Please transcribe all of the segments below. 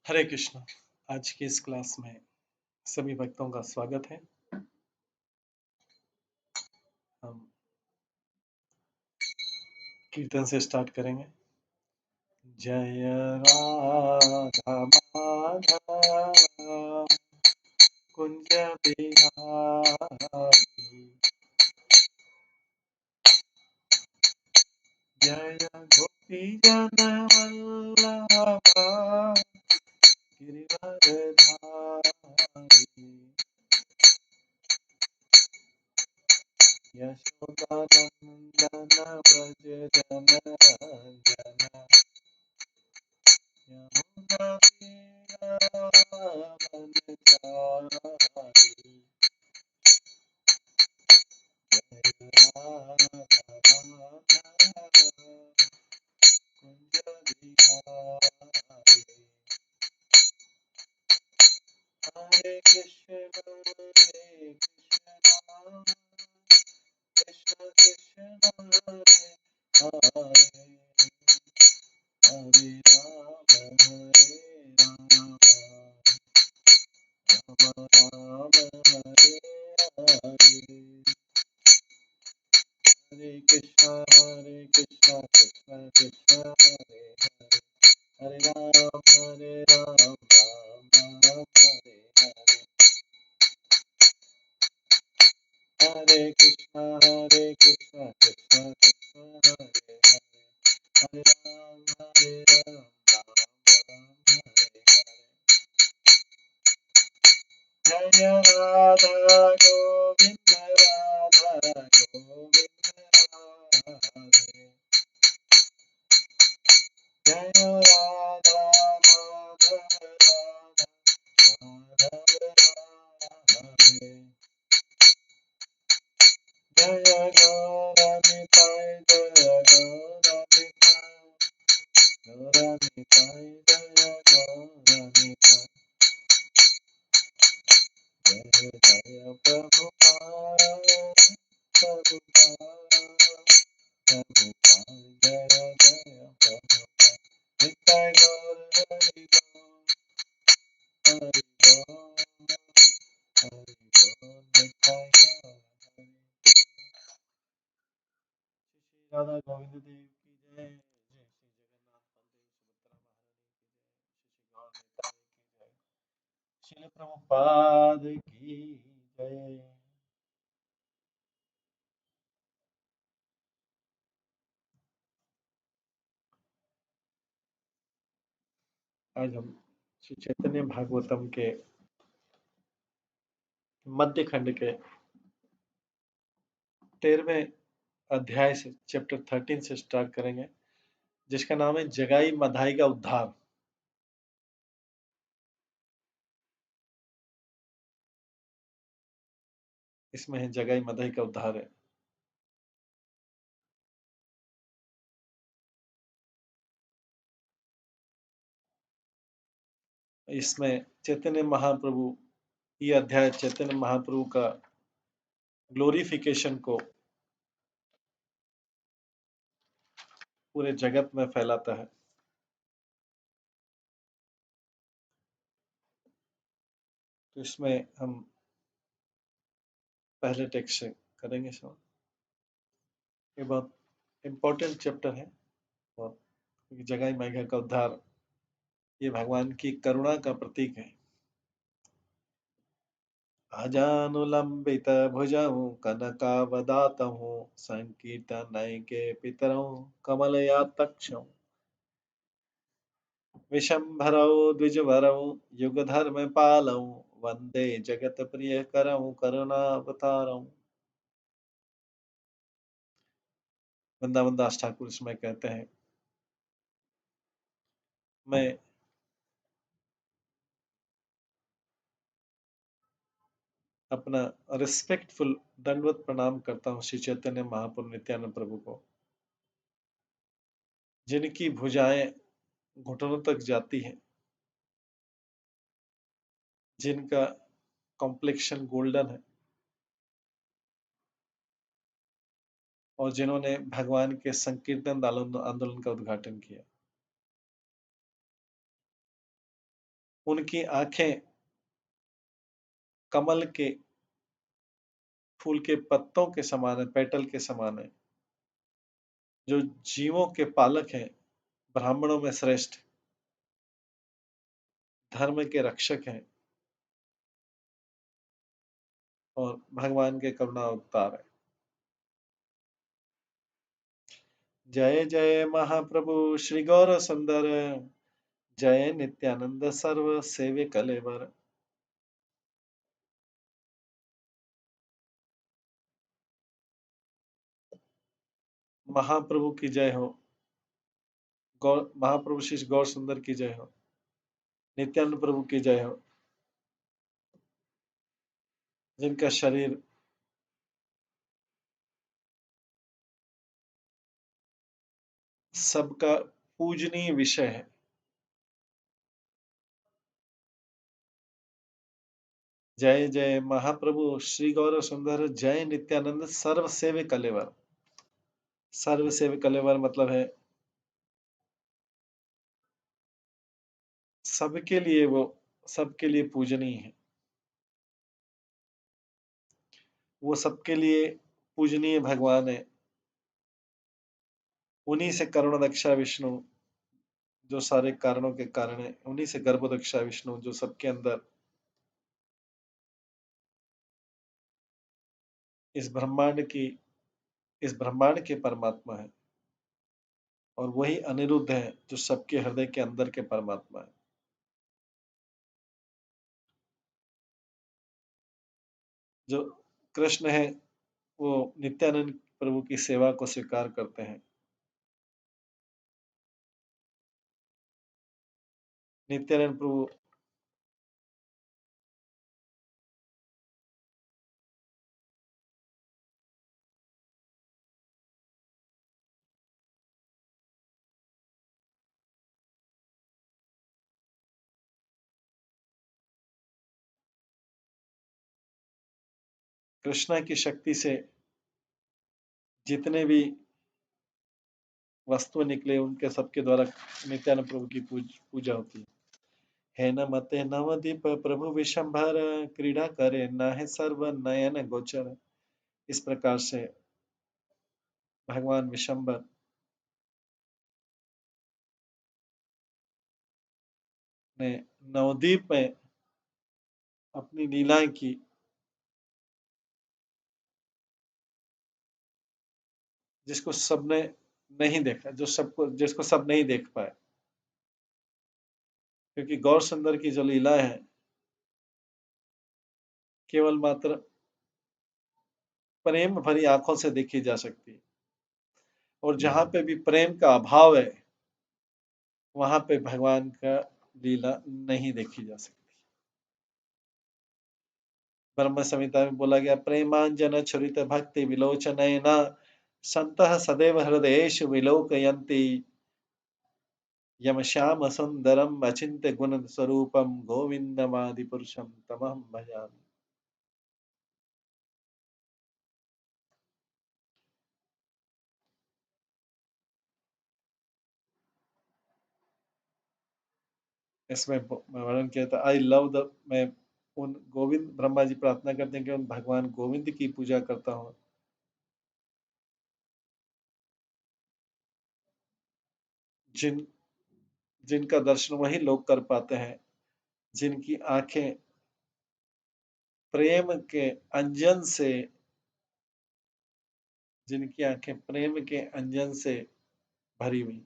हरे कृष्ण। आज की इस क्लास में सभी भक्तों का स्वागत है। हम कीर्तन से स्टार्ट करेंगे। जय राधा माधव कुंज बिहारी, जय गोपी जन वल्लभा गिरिवरधारी, यशोदानंदन व्रज जनरंजन, यमुना तीरावनचारी, जय राधा माधव कुंज बिहारी। हरे कृष्ण कृष्ण कृष्ण हरे हरे, हरे राम राम राम हरे हरे, हरे कृष्ण कृष्ण कृष्ण हरे हरे, हरे राम राम राम हरे हरे, हरे कृष्ण कृष्ण कृष्ण हरे हरे, हरे राम राम राम हरे हरे। जय राधा गोविंद राधा गोविंद राधे, जय राधा माधव राधा माधव राधे, जय गौरनिताय जय गौरनिताय, गौरनिताय जय गौरनिताय, जय जय प्रभुपाद प्रभुपाद प्रभुपाद, जय जय प्रभुपाद, निताय गौर हरि गौर हरि गौर हरि गौर, निताय गौर हरि। श्री राधा गोविंद देव की जय, जय श्री जगन्नाथ बलदेव सुभद्रा महारानी की जय, श्री गौर निताय की जय, श्रील प्रभुपाद की जय। आज हम श्री चैतन्य भागवतम के मध्य खंड के 13वें अध्याय से चैप्टर 13 से स्टार्ट करेंगे, जिसका नाम है जगाई मधाई का उद्धार। इसमें है जगाई मधाई का उद्धार है। इसमें चैतन्य महाप्रभु, ये अध्याय चैतन्य महाप्रभु का ग्लोरिफिकेशन को पूरे जगत में फैलाता है। तो इसमें हम पहले टेक्स्ट से करेंगे सर। ये बहुत इम्पोर्टेंट चैप्टर है और जगाई माई का उद्धार ये भगवान की करुणा का प्रतीक है। अजानुलंबित भुजौ कनकावदातौ संकीर्तनैके पितरौ कमलयातक्षौ, विशंभरौ द्विजवरौ युगधर्मपालौ, वंदे जगत्प्रियकरौ करुणावतारौ। वृंदावन दास ठाकुर इसमें कहते हैं, मैं अपना रिस्पेक्टफुल दंडवत प्रणाम करता हूँ श्री चैतन्य महाप्रभु नित्यानंद प्रभु को, जिनकी भुजाएं घुटनों तक जाती हैं, जिनका कॉम्प्लेक्शन गोल्डन है और जिन्होंने भगवान के संकीर्तन आंदोलन का उद्घाटन किया। उनकी आंखें कमल के फूल के पत्तों के समान है, पेटल के समान है। जो जीवों के पालक हैं, ब्राह्मणों में श्रेष्ठ, धर्म के रक्षक हैं और भगवान के करुणा अवतार है। जय जय महाप्रभु श्री गौर सुंदर, जय नित्यानंद सर्व सेवे कलेवर। महाप्रभु की जय हो, गौर महाप्रभु श्री गौर सुंदर की जय हो, नित्यानंद प्रभु की जय हो, जिनका शरीर सबका पूजनीय विषय है। जय जय महाप्रभु श्री गौर सुंदर, जय नित्यानंद सर्व सेवे कलेवर। सर्व सेवे कलेवर मतलब है सबके लिए, वो सबके लिए पूजनीय है, वो सबके लिए पूजनीय भगवान है। उन्हीं से करुण दक्षा विष्णु, जो सारे कारणों के कारण है, उन्हीं से गर्भ दक्षा विष्णु, जो सबके अंदर इस ब्रह्मांड की, इस ब्रह्मांड के परमात्मा है। और वही अनिरुद्ध है, जो सबके हृदय के अंदर के परमात्मा है। जो कृष्ण है, वो नित्यानंद प्रभु की सेवा को स्वीकार करते हैं। नित्यानंद प्रभु कृष्णा की शक्ति से जितने भी वस्तु निकले, उनके सबके द्वारा नित्यानंद प्रभु की पूजा होती है। है न मते नवदीप प्रभु विशंभर, क्रीड़ा करे न है सर्व नयन गोचर। इस प्रकार से भगवान विशंभर ने नवदीप में अपनी लीलाएं की, जिसको सबने नहीं देखा, जो सबको, जिसको सब नहीं देख पाए। क्योंकि गौर सुंदर की जो लीला है, केवल मात्र प्रेम भरी आंखों से देखी जा सकती है। और जहां पे भी प्रेम का अभाव है, वहां पे भगवान का लीला नहीं देखी जा सकती। ब्रह्म संहिता में बोला गया, प्रेमांजन छुरित भक्ति विलोचनैना संतः सदैव हृदयेषु विलोकयन्ति, यम श्याम सुंदरम अचिंत्य गुण स्वरूपम गोविंदमादि पुरुषम तमहम भजामि। इसमें वर्णन किया था, आई लव द, मैं उन गोविंद, ब्रह्मा जी प्रार्थना करते हैं कि उन भगवान गोविंद की पूजा करता हूँ, जिन जिनका दर्शन वही लोग कर पाते हैं, जिनकी आंखें प्रेम के अंजन से, जिनकी आंखें प्रेम के अंजन से भरी हुई,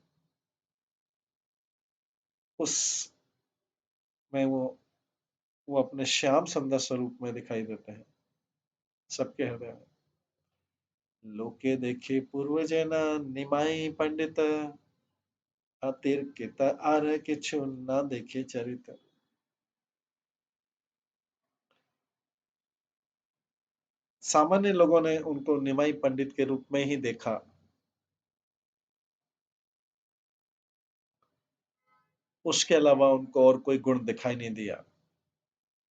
उस में वो अपने श्याम सुंदर स्वरूप में दिखाई देते हैं सबके हृदय में। लोके देखे पूर्वजना निमाई पंडित, अतिर्कित आर किछु न देखे चरित। सामान्य लोगों ने उनको निमाई पंडित के रूप में ही देखा, उसके अलावा उनको और कोई गुण दिखाई नहीं दिया,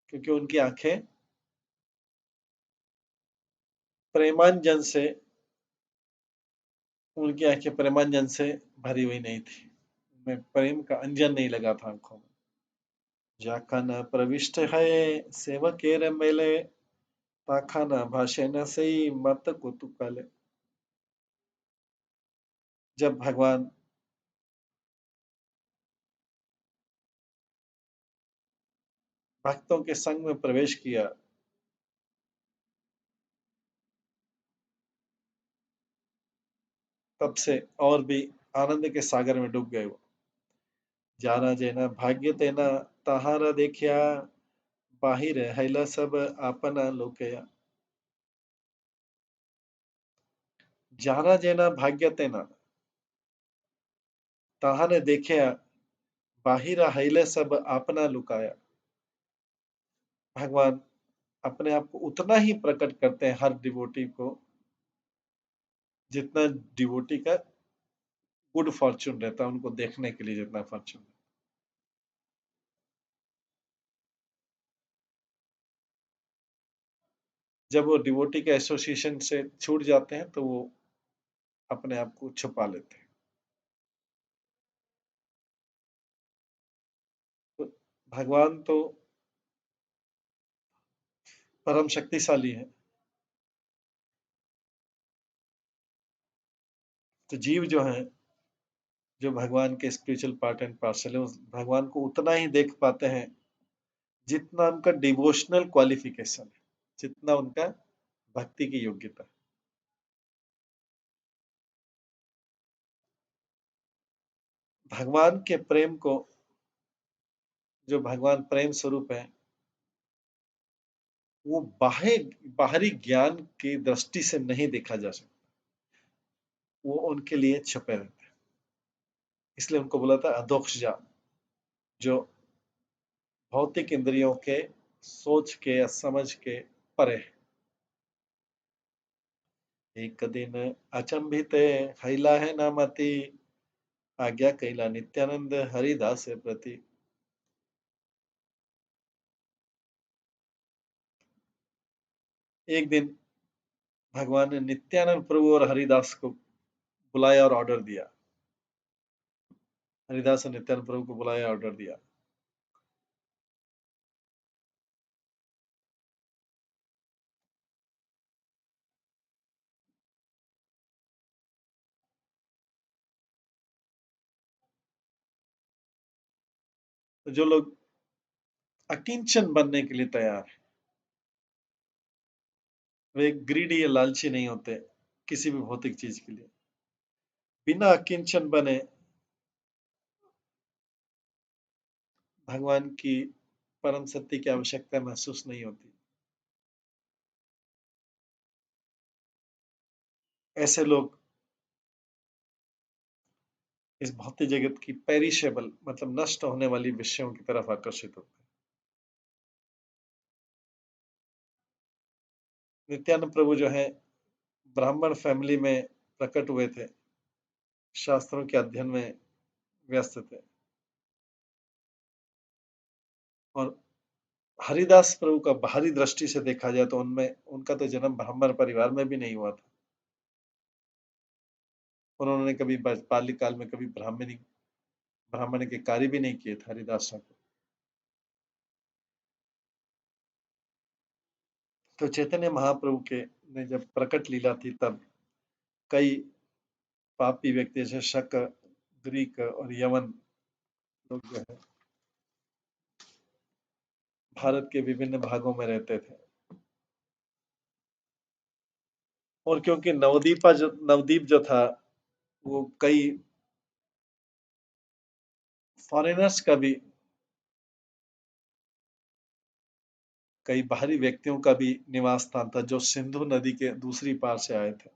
क्योंकि उनकी आंखें प्रेमांजन से, उनकी आंखें प्रेमांजन से भरी हुई नहीं थी, उनमें प्रेम का अंजन नहीं लगा था आंखों में। जाखाना प्रविष्ट है सेवकेर मेले पाखाना भाषे न सही मत कुतुकले। जब भगवान भक्तों के संग में प्रवेश किया, तब से और भी आनंद के सागर में डूब गए वो। जाना जेना भाग्य तेना तहारा देखिया बाहिर हैला सब आपना लोकया। जाना जेना भाग्य तेना तहाने देखिया बाहिर हैले सब आपना लुकाया। भगवान अपने आप को उतना ही प्रकट करते हैं हर डिवोटी को जितना डिवोटी का गुड फॉर्चून रहता है उनको देखने के लिए, जितना फॉर्चून। जब वो डिवोटी के एसोसिएशन से छूट जाते हैं तो वो अपने आप को छुपा लेते हैं। तो भगवान तो परम शक्तिशाली है। तो जीव जो है, जो भगवान के स्पिरिचुअल पार्ट एंड पार्सल है, उस भगवान को उतना ही देख पाते हैं जितना उनका डिवोशनल क्वालिफिकेशन है, जितना उनका भक्ति की योग्यता है। भगवान के प्रेम को, जो भगवान प्रेम स्वरूप है, वो बाहरी ज्ञान की दृष्टि से नहीं देखा जा सकता। वो उनके लिए छुपे रहते हैं। इसलिए उनको बोला था अधोक्षजा, जो भौतिक इंद्रियों के सोच के या समझ के परे है। एक दिन अचंभित हैला है नामति आज्ञा कैला नित्यानंद हरिदास प्रति। एक दिन भगवान ने नित्यानंद प्रभु और हरिदास को बुलाया और ऑर्डर दिया। हरिदास और नित्यानंद प्रभु को बुलाया, ऑर्डर दिया। तो जो लोग अकिंचन बनने के लिए तैयार है, वे ग्रीडी या लालची नहीं होते किसी भी भौतिक चीज के लिए। बिना अकिंचन बने भगवान की परम सत्य की आवश्यकता महसूस नहीं होती। ऐसे लोग इस भौतिक जगत की पेरिशेबल मतलब नष्ट होने वाली विषयों की तरफ आकर्षित होते हैं। नित्यानंद प्रभु जो है ब्राह्मण फैमिली में प्रकट हुए थे, शास्त्रों के अध्ययन में व्यस्त थे। और हरिदास प्रभु का बाहरी दृष्टि से देखा जाए तो उनमें उनका तो जन्म ब्राह्मण परिवार में भी नहीं हुआ था। उन्होंने कभी बाल्यकाल में कभी ब्राह्मण के कार्य भी नहीं किए थे हरिदास ठाकुर। तो चैतन्य महाप्रभु के ने जब प्रकट लीला थी, तब कई पापी व्यक्ति जैसे शक, ग्रीक और यवन लोग जो है भारत के विभिन्न भागों में रहते थे। और क्योंकि नवदीप जो था वो कई फॉरेनर्स का भी, कई बाहरी व्यक्तियों का भी निवास स्थान था जो सिंधु नदी के दूसरी पार से आए थे।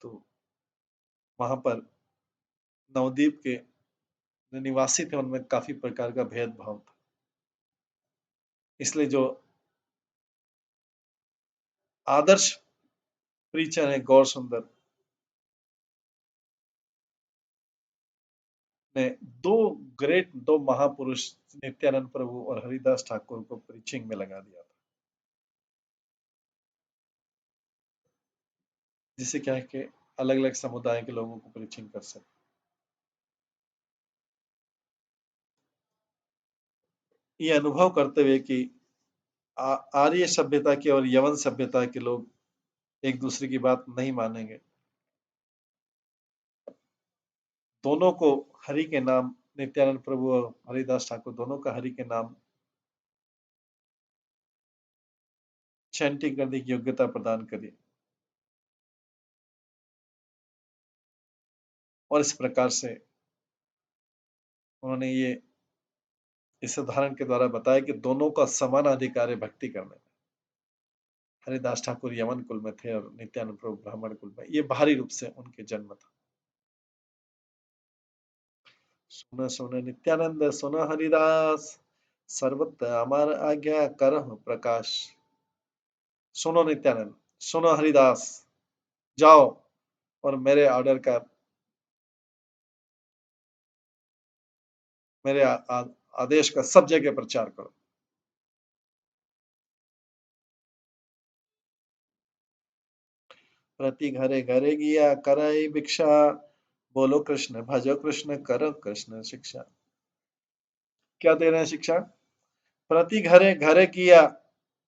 तो वहां पर नवदीप के जो निवासी थे उनमें काफी प्रकार का भेदभाव था। इसलिए जो आदर्श प्रीचर है गौर सुंदर ने दो महापुरुष नित्यानंद प्रभु और हरिदास ठाकुर को प्रीचिंग में लगा दिया था, जिससे क्या है कि अलग अलग समुदाय के लोगों को प्रीचिंग कर सके। ये अनुभव करते हुए कि आर्य सभ्यता के और यवन सभ्यता के लोग एक दूसरे की बात नहीं मानेंगे, दोनों को हरि के नाम, नित्यानंद प्रभु और हरिदास ठाकुर दोनों का हरि के नाम चैंटिंग करने की योग्यता प्रदान करी। और इस प्रकार से उन्होंने ये इस उदाहरण के द्वारा बताया कि दोनों का समान अधिकार है भक्ति करने में। हरिदास ठाकुर यमन कुल में थे और नित्यानंद प्रभु ब्राह्मण कुल में। ये बाहरी रूप से उनके जन्म था। सुन सुन नित्यानंद सुन हरिदास, सर्वत्र अमर आज्ञा करहु प्रकाश। सुनो नित्यानंद, सुनो हरिदास, जाओ और मेरे ऑर्डर का, मेरे आदेश का सब जगह प्रचार करो। प्रति घरे घरे गिया कराई भिक्षा, बोलो कृष्ण भजो कृष्ण करो कृष्ण शिक्षा। क्या दे रहे हैं शिक्षा? प्रति घरे घरे किया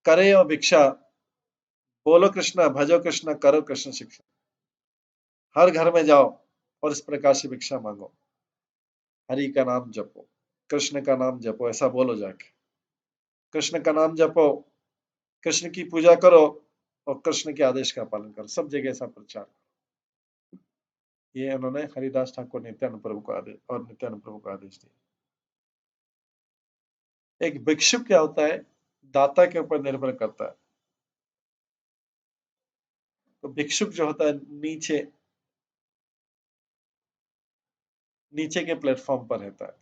करे और भिक्षा, बोलो कृष्ण भजो कृष्ण करो कृष्ण शिक्षा। हर घर में जाओ और इस प्रकार से भिक्षा मांगो, हरि का नाम जपो, कृष्ण का नाम जपो, ऐसा बोलो जाके। कृष्ण का नाम जपो, कृष्ण की पूजा करो और कृष्ण के आदेश का पालन करो, सब जगह ऐसा प्रचार। ये उन्होंने हरिदास ठाकुर नित्यानंद प्रभु को आदेश और नित्यानंद प्रभु को आदेश दिया। एक भिक्षुक क्या होता है? दाता के ऊपर निर्भर करता है। तो भिक्षुक जो होता है नीचे नीचे के प्लेटफॉर्म पर रहता है।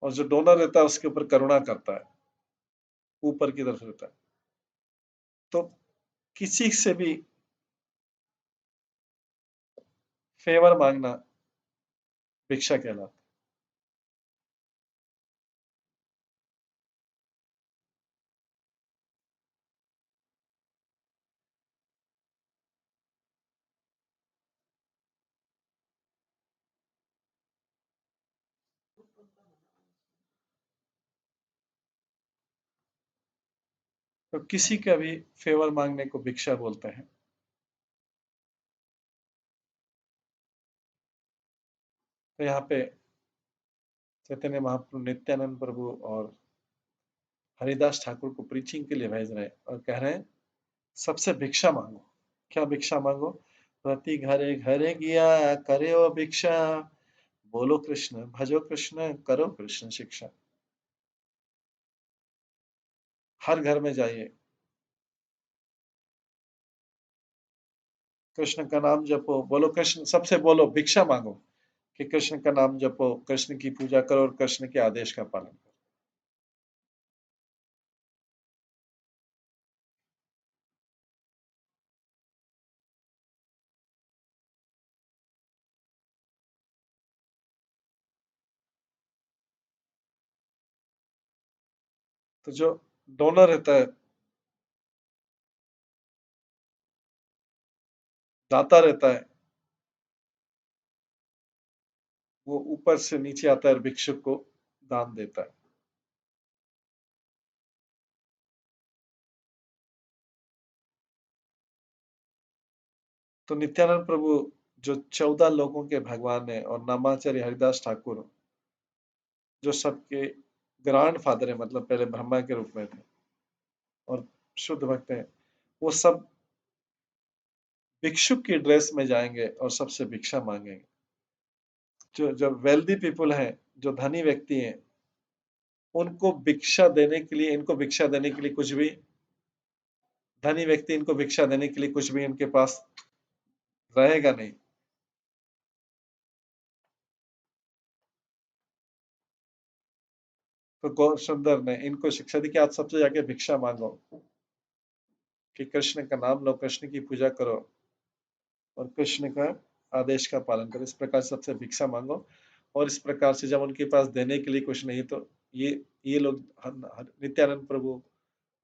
और जो डोनर रहता है उसके ऊपर करुणा करता है, ऊपर की तरफ रहता है। तो किसी से भी फेवर मांगना भिक्षा कहलाता है। तो किसी का भी फेवर मांगने को भिक्षा बोलते हैं। तो यहाँ पे चैतन्य महाप्रभु नित्यानंद प्रभु और हरिदास ठाकुर को प्रीचिंग के लिए भेज रहे हैं और कह रहे हैं सबसे भिक्षा मांगो। क्या भिक्षा मांगो? प्रति घरे घरे गया करे ओ भिक्षा, बोलो कृष्ण भजो कृष्ण करो कृष्ण शिक्षा। हर घर में जाइए, कृष्ण का नाम जपो, बोलो कृष्ण, सबसे बोलो भिक्षा मांगो कि कृष्ण का नाम जपो, कृष्ण की पूजा करो और कृष्ण के आदेश का पालन करो। तो जो डोनर रहता है, दाता रहता है, वो ऊपर से नीचे आता है और भिक्षुक को दान देता है। तो नित्यानंद प्रभु जो 14 लोगों के भगवान है और नामाचार्य हरिदास ठाकुर जो सबके ग्रैंड फादर है, मतलब पहले ब्रह्मा के रूप में थे और शुद्ध भक्त हैं, वो सब भिक्षुक की ड्रेस में जाएंगे और सबसे भिक्षा मांगेंगे। जो जो वेल्दी पीपुल हैं, जो धनी व्यक्ति हैं, उनको भिक्षा देने के लिए, इनको भिक्षा देने के लिए कुछ भी, धनी व्यक्ति इनको भिक्षा देने के लिए कुछ भी इनके पास रहेगा नहीं। तो गौर सुंदर ने इनको शिक्षा दी कि आज सबसे जाके भिक्षा मांगो, कि कृष्ण का नाम लो, कृष्ण की पूजा करो और कृष्ण का आदेश का पालन करो। इस प्रकार से सबसे भिक्षा मांगो। और इस प्रकार से जब उनके पास देने के लिए कुछ नहीं, तो ये लोग नित्यानंद प्रभु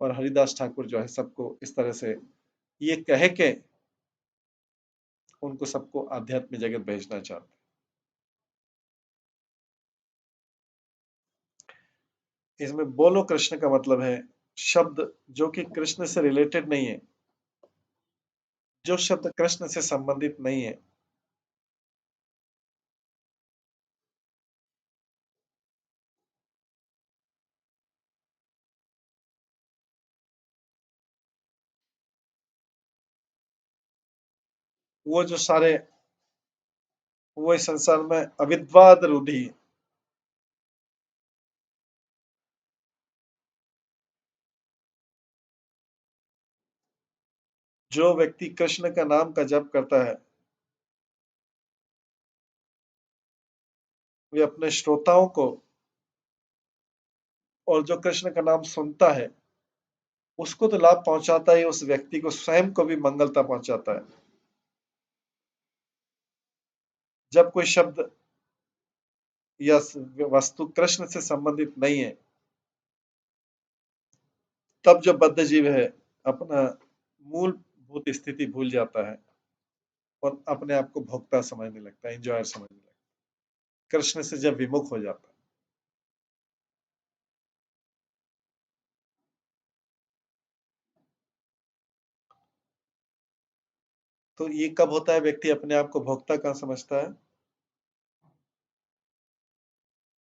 और हरिदास ठाकुर जो है सबको इस तरह से ये कह के उनको सबको आध्यात्मिक जगत भेजना चाहते हैं। इसमें बोलो कृष्ण का मतलब है शब्द जो कि कृष्ण से रिलेटेड नहीं है, जो शब्द कृष्ण से संबंधित नहीं है। वो जो सारे, वो इस संसार में अविद्वाद रूढ़ी है। जो व्यक्ति कृष्ण का नाम का जप करता है, वे अपने श्रोताओं को, और जो कृष्ण का नाम सुनता है उसको तो लाभ पहुंचाता ही, उस व्यक्ति को स्वयं को भी मंगलता पहुंचाता है। जब कोई शब्द या वस्तु कृष्ण से संबंधित नहीं है, तब जो बद्ध जीव है अपना मूलभूत स्थिति भूल जाता है और अपने आप को भोक्ता समझने लगता है, एंजॉयर समझने लगता है, कृष्ण से जब विमुख हो जाता है। तो ये कब होता है, व्यक्ति अपने आप को भोक्ता कहाँ समझता है?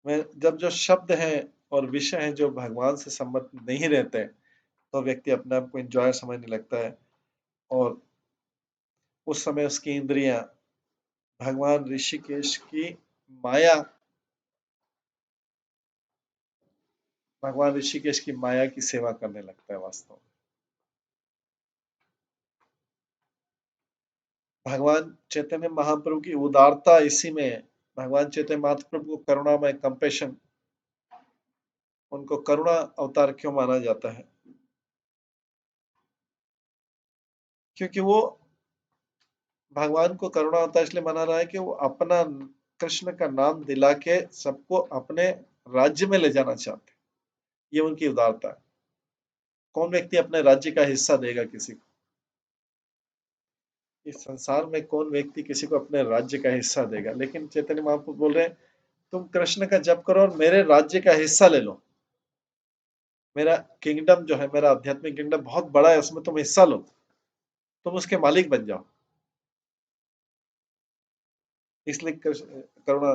मैं जब जो शब्द हैं और विषय हैं जो भगवान से संबंध नहीं रहते, तो व्यक्ति अपने आप को एंजॉयर समझने लगता है, और उस समय उसकी इंद्रियां भगवान ऋषिकेश की माया, भगवान ऋषिकेश की माया की सेवा करने लगता है वास्तव में। भगवान चैतन्य महाप्रभु की उदारता इसी में है। भगवान चैतन्य महाप्रभु को करुणामय, कंपेशन, उनको करुणा अवतार क्यों माना जाता है? क्योंकि वो भगवान को करुणा अवतार इसलिए माना रहा है कि वो अपना कृष्ण का नाम दिला के सबको अपने राज्य में ले जाना चाहते हैं। ये उनकी उदारता है। कौन व्यक्ति अपने राज्य का हिस्सा देगा किसी को? इस संसार में कौन व्यक्ति किसी को अपने राज्य का हिस्सा देगा? लेकिन चैतन्य महाप्रभु बोल रहे हैं, तुम कृष्ण का जप करो और मेरे राज्य का हिस्सा ले लो। मेरा किंगडम जो है, मेरा आध्यात्मिक किंगडम बहुत बड़ा है, उसमें तुम हिस्सा लो, तुम उसके मालिक बन जाओ। इसलिए करुणा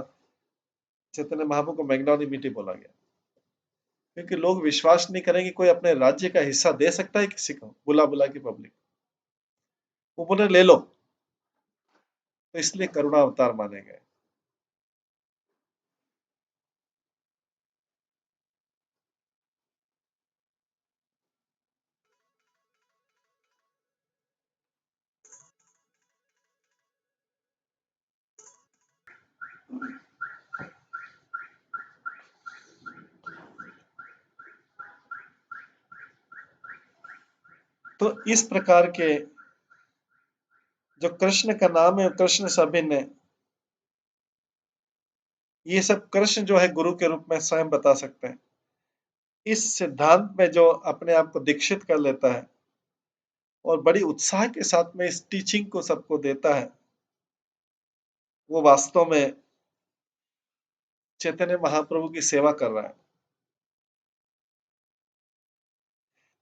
चैतन्य महाप्रभु को मैग्नानिमिटी बोला गया, क्योंकि लोग विश्वास नहीं करेंगे कोई अपने राज्य का हिस्सा दे सकता है किसी को, बुला बुला की पब्लिक। वो बोले ले लो, तो इसलिए करुणा अवतार माने गए। तो इस प्रकार के जो कृष्ण का नाम है, कृष्ण से अभिन्न है, ये सब कृष्ण जो है गुरु के रूप में स्वयं बता सकते हैं। इस सिद्धांत में जो अपने आप को दीक्षित कर लेता है और बड़ी उत्साह के साथ में इस टीचिंग को सबको देता है, वो वास्तव में चैतन्य महाप्रभु की सेवा कर रहा है।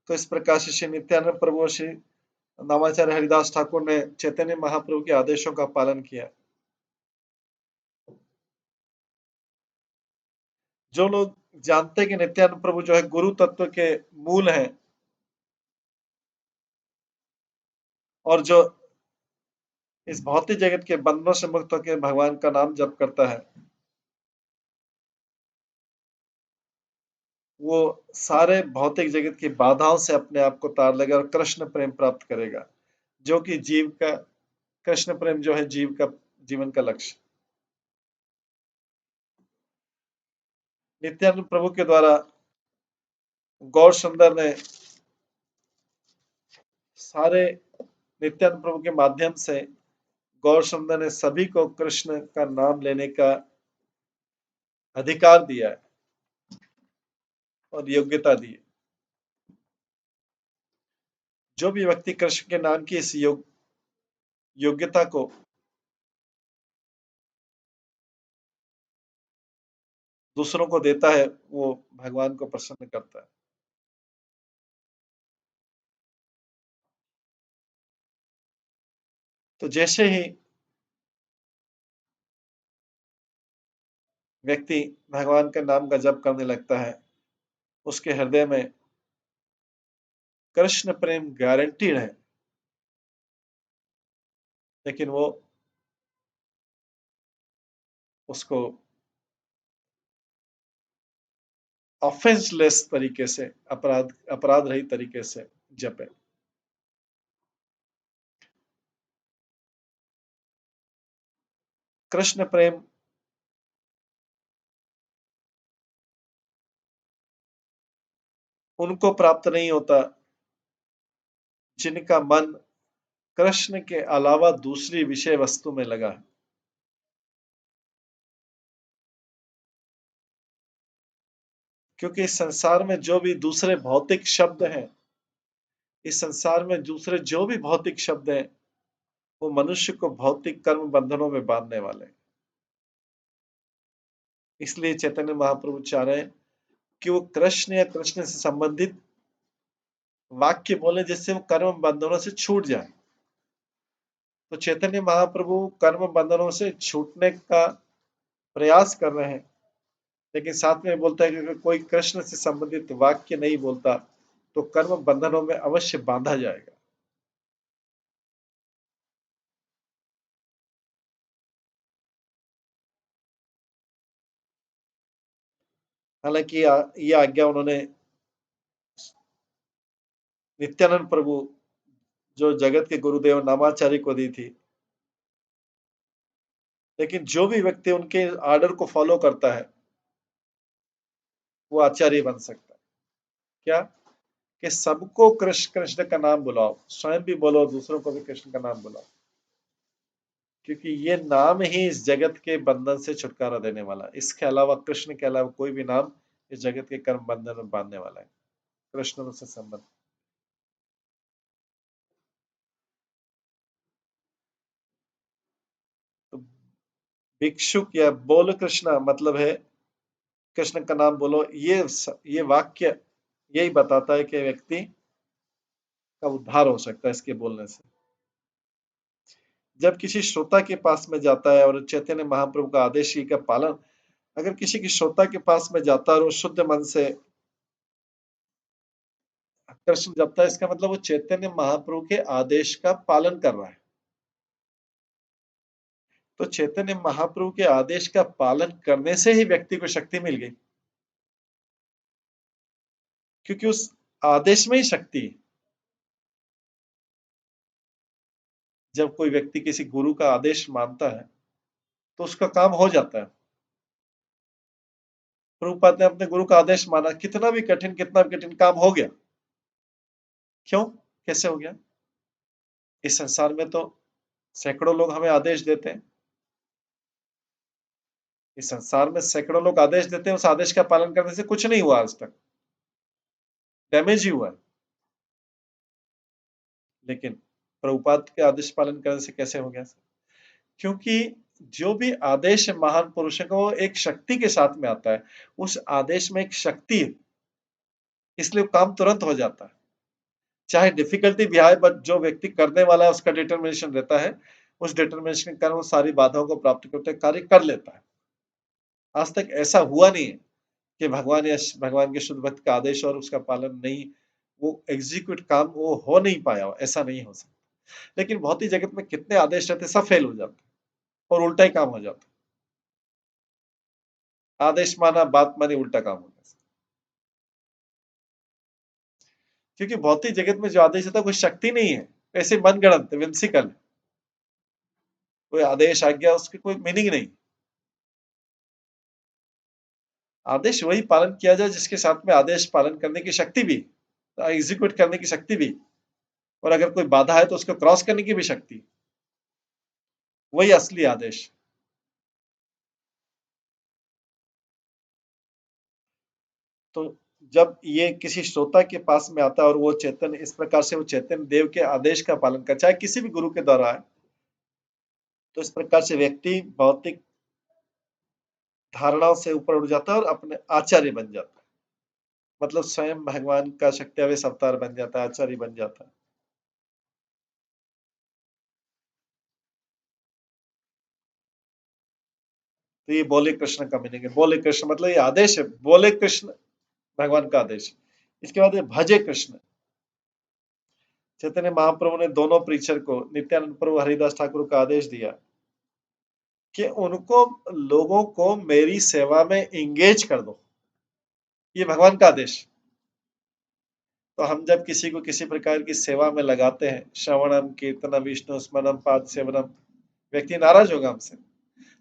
तो इस प्रकार से श्री नित्यानंद प्रभु और श्री नामाचार्य हरिदास ठाकुर ने चैतन्य महाप्रभु के आदेशों का पालन किया। जो लोग जानते हैं कि नित्यानंद प्रभु जो है गुरु तत्व के मूल हैं, और जो इस भौतिक जगत के बंधनों से मुक्त होकर भगवान का नाम जप करता है, वो सारे भौतिक जगत की बाधाओं से अपने आप को तार लेगा और कृष्ण प्रेम प्राप्त करेगा, जो कि जीव का, कृष्ण प्रेम जो है जीव का जीवन का लक्ष्य। नित्यानंद प्रभु के द्वारा गौर सुंदर ने सारे, नित्यानंद प्रभु के माध्यम से गौर सुंदर ने सभी को कृष्ण का नाम लेने का अधिकार दिया है और योग्यता दी है। जो भी व्यक्ति कृष्ण के नाम की इस योग्यता को दूसरों को देता है, वो भगवान को प्रसन्न करता है। तो जैसे ही व्यक्ति भगवान के नाम का जप करने लगता है, उसके हृदय में कृष्ण प्रेम गारंटीड है, लेकिन वो उसको ऑफेंसलेस तरीके से, अपराध रहित तरीके से जपे। कृष्ण प्रेम उनको प्राप्त नहीं होता जिनका मन कृष्ण के अलावा दूसरी विषय वस्तु में लगा है। क्योंकि इस संसार में जो भी दूसरे भौतिक शब्द हैं, इस संसार में दूसरे जो भी भौतिक शब्द हैं, वो मनुष्य को भौतिक कर्म बंधनों में बांधने वाले हैं। इसलिए चैतन्य महाप्रभु चाह रहे हैं कि वो कृष्ण या कृष्ण से संबंधित वाक्य बोले जिससे वो कर्म बंधनों से छूट जाए। तो चैतन्य महाप्रभु कर्म बंधनों से छूटने का प्रयास कर रहे हैं, लेकिन साथ में बोलता है कि अगर कोई कृष्ण से संबंधित वाक्य नहीं बोलता तो कर्म बंधनों में अवश्य बांधा जाएगा। हालांकि ये आज्ञा उन्होंने नित्यानंद प्रभु, जो जगत के गुरुदेव नामाचार्य को दी थी, लेकिन जो भी व्यक्ति उनके आर्डर को फॉलो करता है वो आचार्य बन सकता है। क्या? कि सबको कृष्ण कृष्ण का नाम बुलाओ, स्वयं भी बोलो, दूसरों को भी कृष्ण का नाम बुलाओ, क्योंकि ये नाम ही इस जगत के बंधन से छुटकारा देने वाला है। इसके अलावा, कृष्ण के अलावा कोई भी नाम इस जगत के कर्म बंधन में बांधने वाला है। कृष्ण से संबंध। तो भिक्षुक या बोल कृष्ण मतलब है कृष्ण का नाम बोलो। ये वाक्य यही बताता है कि व्यक्ति का उद्धार हो सकता है इसके बोलने से। जब किसी श्रोता के पास में जाता है और चैतन्य महाप्रभु का आदेश ही का पालन, अगर किसी की श्रोता के पास में जाता है और वो शुद्ध मन से कृष्ण जपता है, इसका मतलब वो चैतन्य महाप्रभु के आदेश का पालन कर रहा है। तो चैतन्य महाप्रभु के आदेश का पालन करने से ही व्यक्ति को शक्ति मिल गई, क्योंकि उस आदेश में ही शक्ति है। जब कोई व्यक्ति किसी गुरु का आदेश मानता है तो उसका काम हो जाता है। प्रभुपाद ने अपने गुरु का आदेश माना, कितना भी कठिन काम हो गया। क्यों? कैसे हो गया? इस संसार में तो सैकड़ों लोग हमें आदेश देते हैं। इस संसार में सैकड़ों लोग आदेश देते हैं, उस आदेश का पालन करने से कुछ नहीं हुआ आज तक, डैमेज ही हुआ है। लेकिन प्रभुपाद के आदेश पालन करने से कैसे हो गया? क्योंकि जो भी आदेश महान पुरुषों को एक शक्ति के साथ में आता है, उस आदेश में एक शक्ति है, इसलिए काम तुरंत हो जाता है। चाहे डिफिकल्टी भी आए, बट जो व्यक्ति करने वाला है उसका डिटर्मिनेशन रहता है, उस डिटर्मिनेशन के कारण वो सारी बाधाओं को प्राप्त करते कार्य कर लेता है। आज तक ऐसा हुआ नहीं है कि भगवान या भगवान के शुद्ध भक्त का आदेश और उसका पालन नहीं, वो एग्जीक्यूट काम वो हो नहीं पाया हो, ऐसा नहीं हो सकता। लेकिन भौतिक जगत में कितने आदेश रहते, सब फेल हो जाते और उल्टा ही काम हो जाता। आदेश माना, बात मानी, उल्टा काम होता है। क्योंकि भौतिक जगत में जो आदेश होता है कोई शक्ति नहीं है, ऐसे मनगढ़ंत विम्सिकल। कोई आदेश आज्ञा उसकी कोई मीनिंग नहीं। आदेश वही पालन किया जाए जिसके साथ में आदेश पालन करने की शक्ति भी, एग्जीक्यूट करने की शक्ति भी, और अगर कोई बाधा है तो उसको क्रॉस करने की भी शक्ति। वही असली आदेश। तो जब ये किसी श्रोता के पास में आता है और वो चैतन्य इस प्रकार से वो चैतन्य देव के आदेश का पालन कर, चाहे किसी भी गुरु के द्वारा है, तो इस प्रकार से व्यक्ति भौतिक धारणाओं से ऊपर उठ जाता है और अपने आचार्य बन जाता है। मतलब स्वयं भगवान का शक्त्यावेश अवतार बन जाता है, आचार्य बन जाता है। तो ये बोले कृष्ण का मीनिंग है। बोले कृष्ण मतलब ये आदेश है, बोले कृष्ण भगवान का आदेश। इसके बाद ये भजे कृष्ण। चैतन्य महाप्रभु ने दोनों प्रीचर को, नित्यानंद प्रभु, हरिदास ठाकुर को आदेश दिया कि उनको, लोगों को मेरी सेवा में एंगेज कर दो। ये भगवान का आदेश। तो हम जब किसी को किसी प्रकार की सेवा में लगाते हैं, श्रवणम कीर्तनम विष्णु स्मरणम पाद सेवनम, व्यक्ति नाराज होगा हमसे,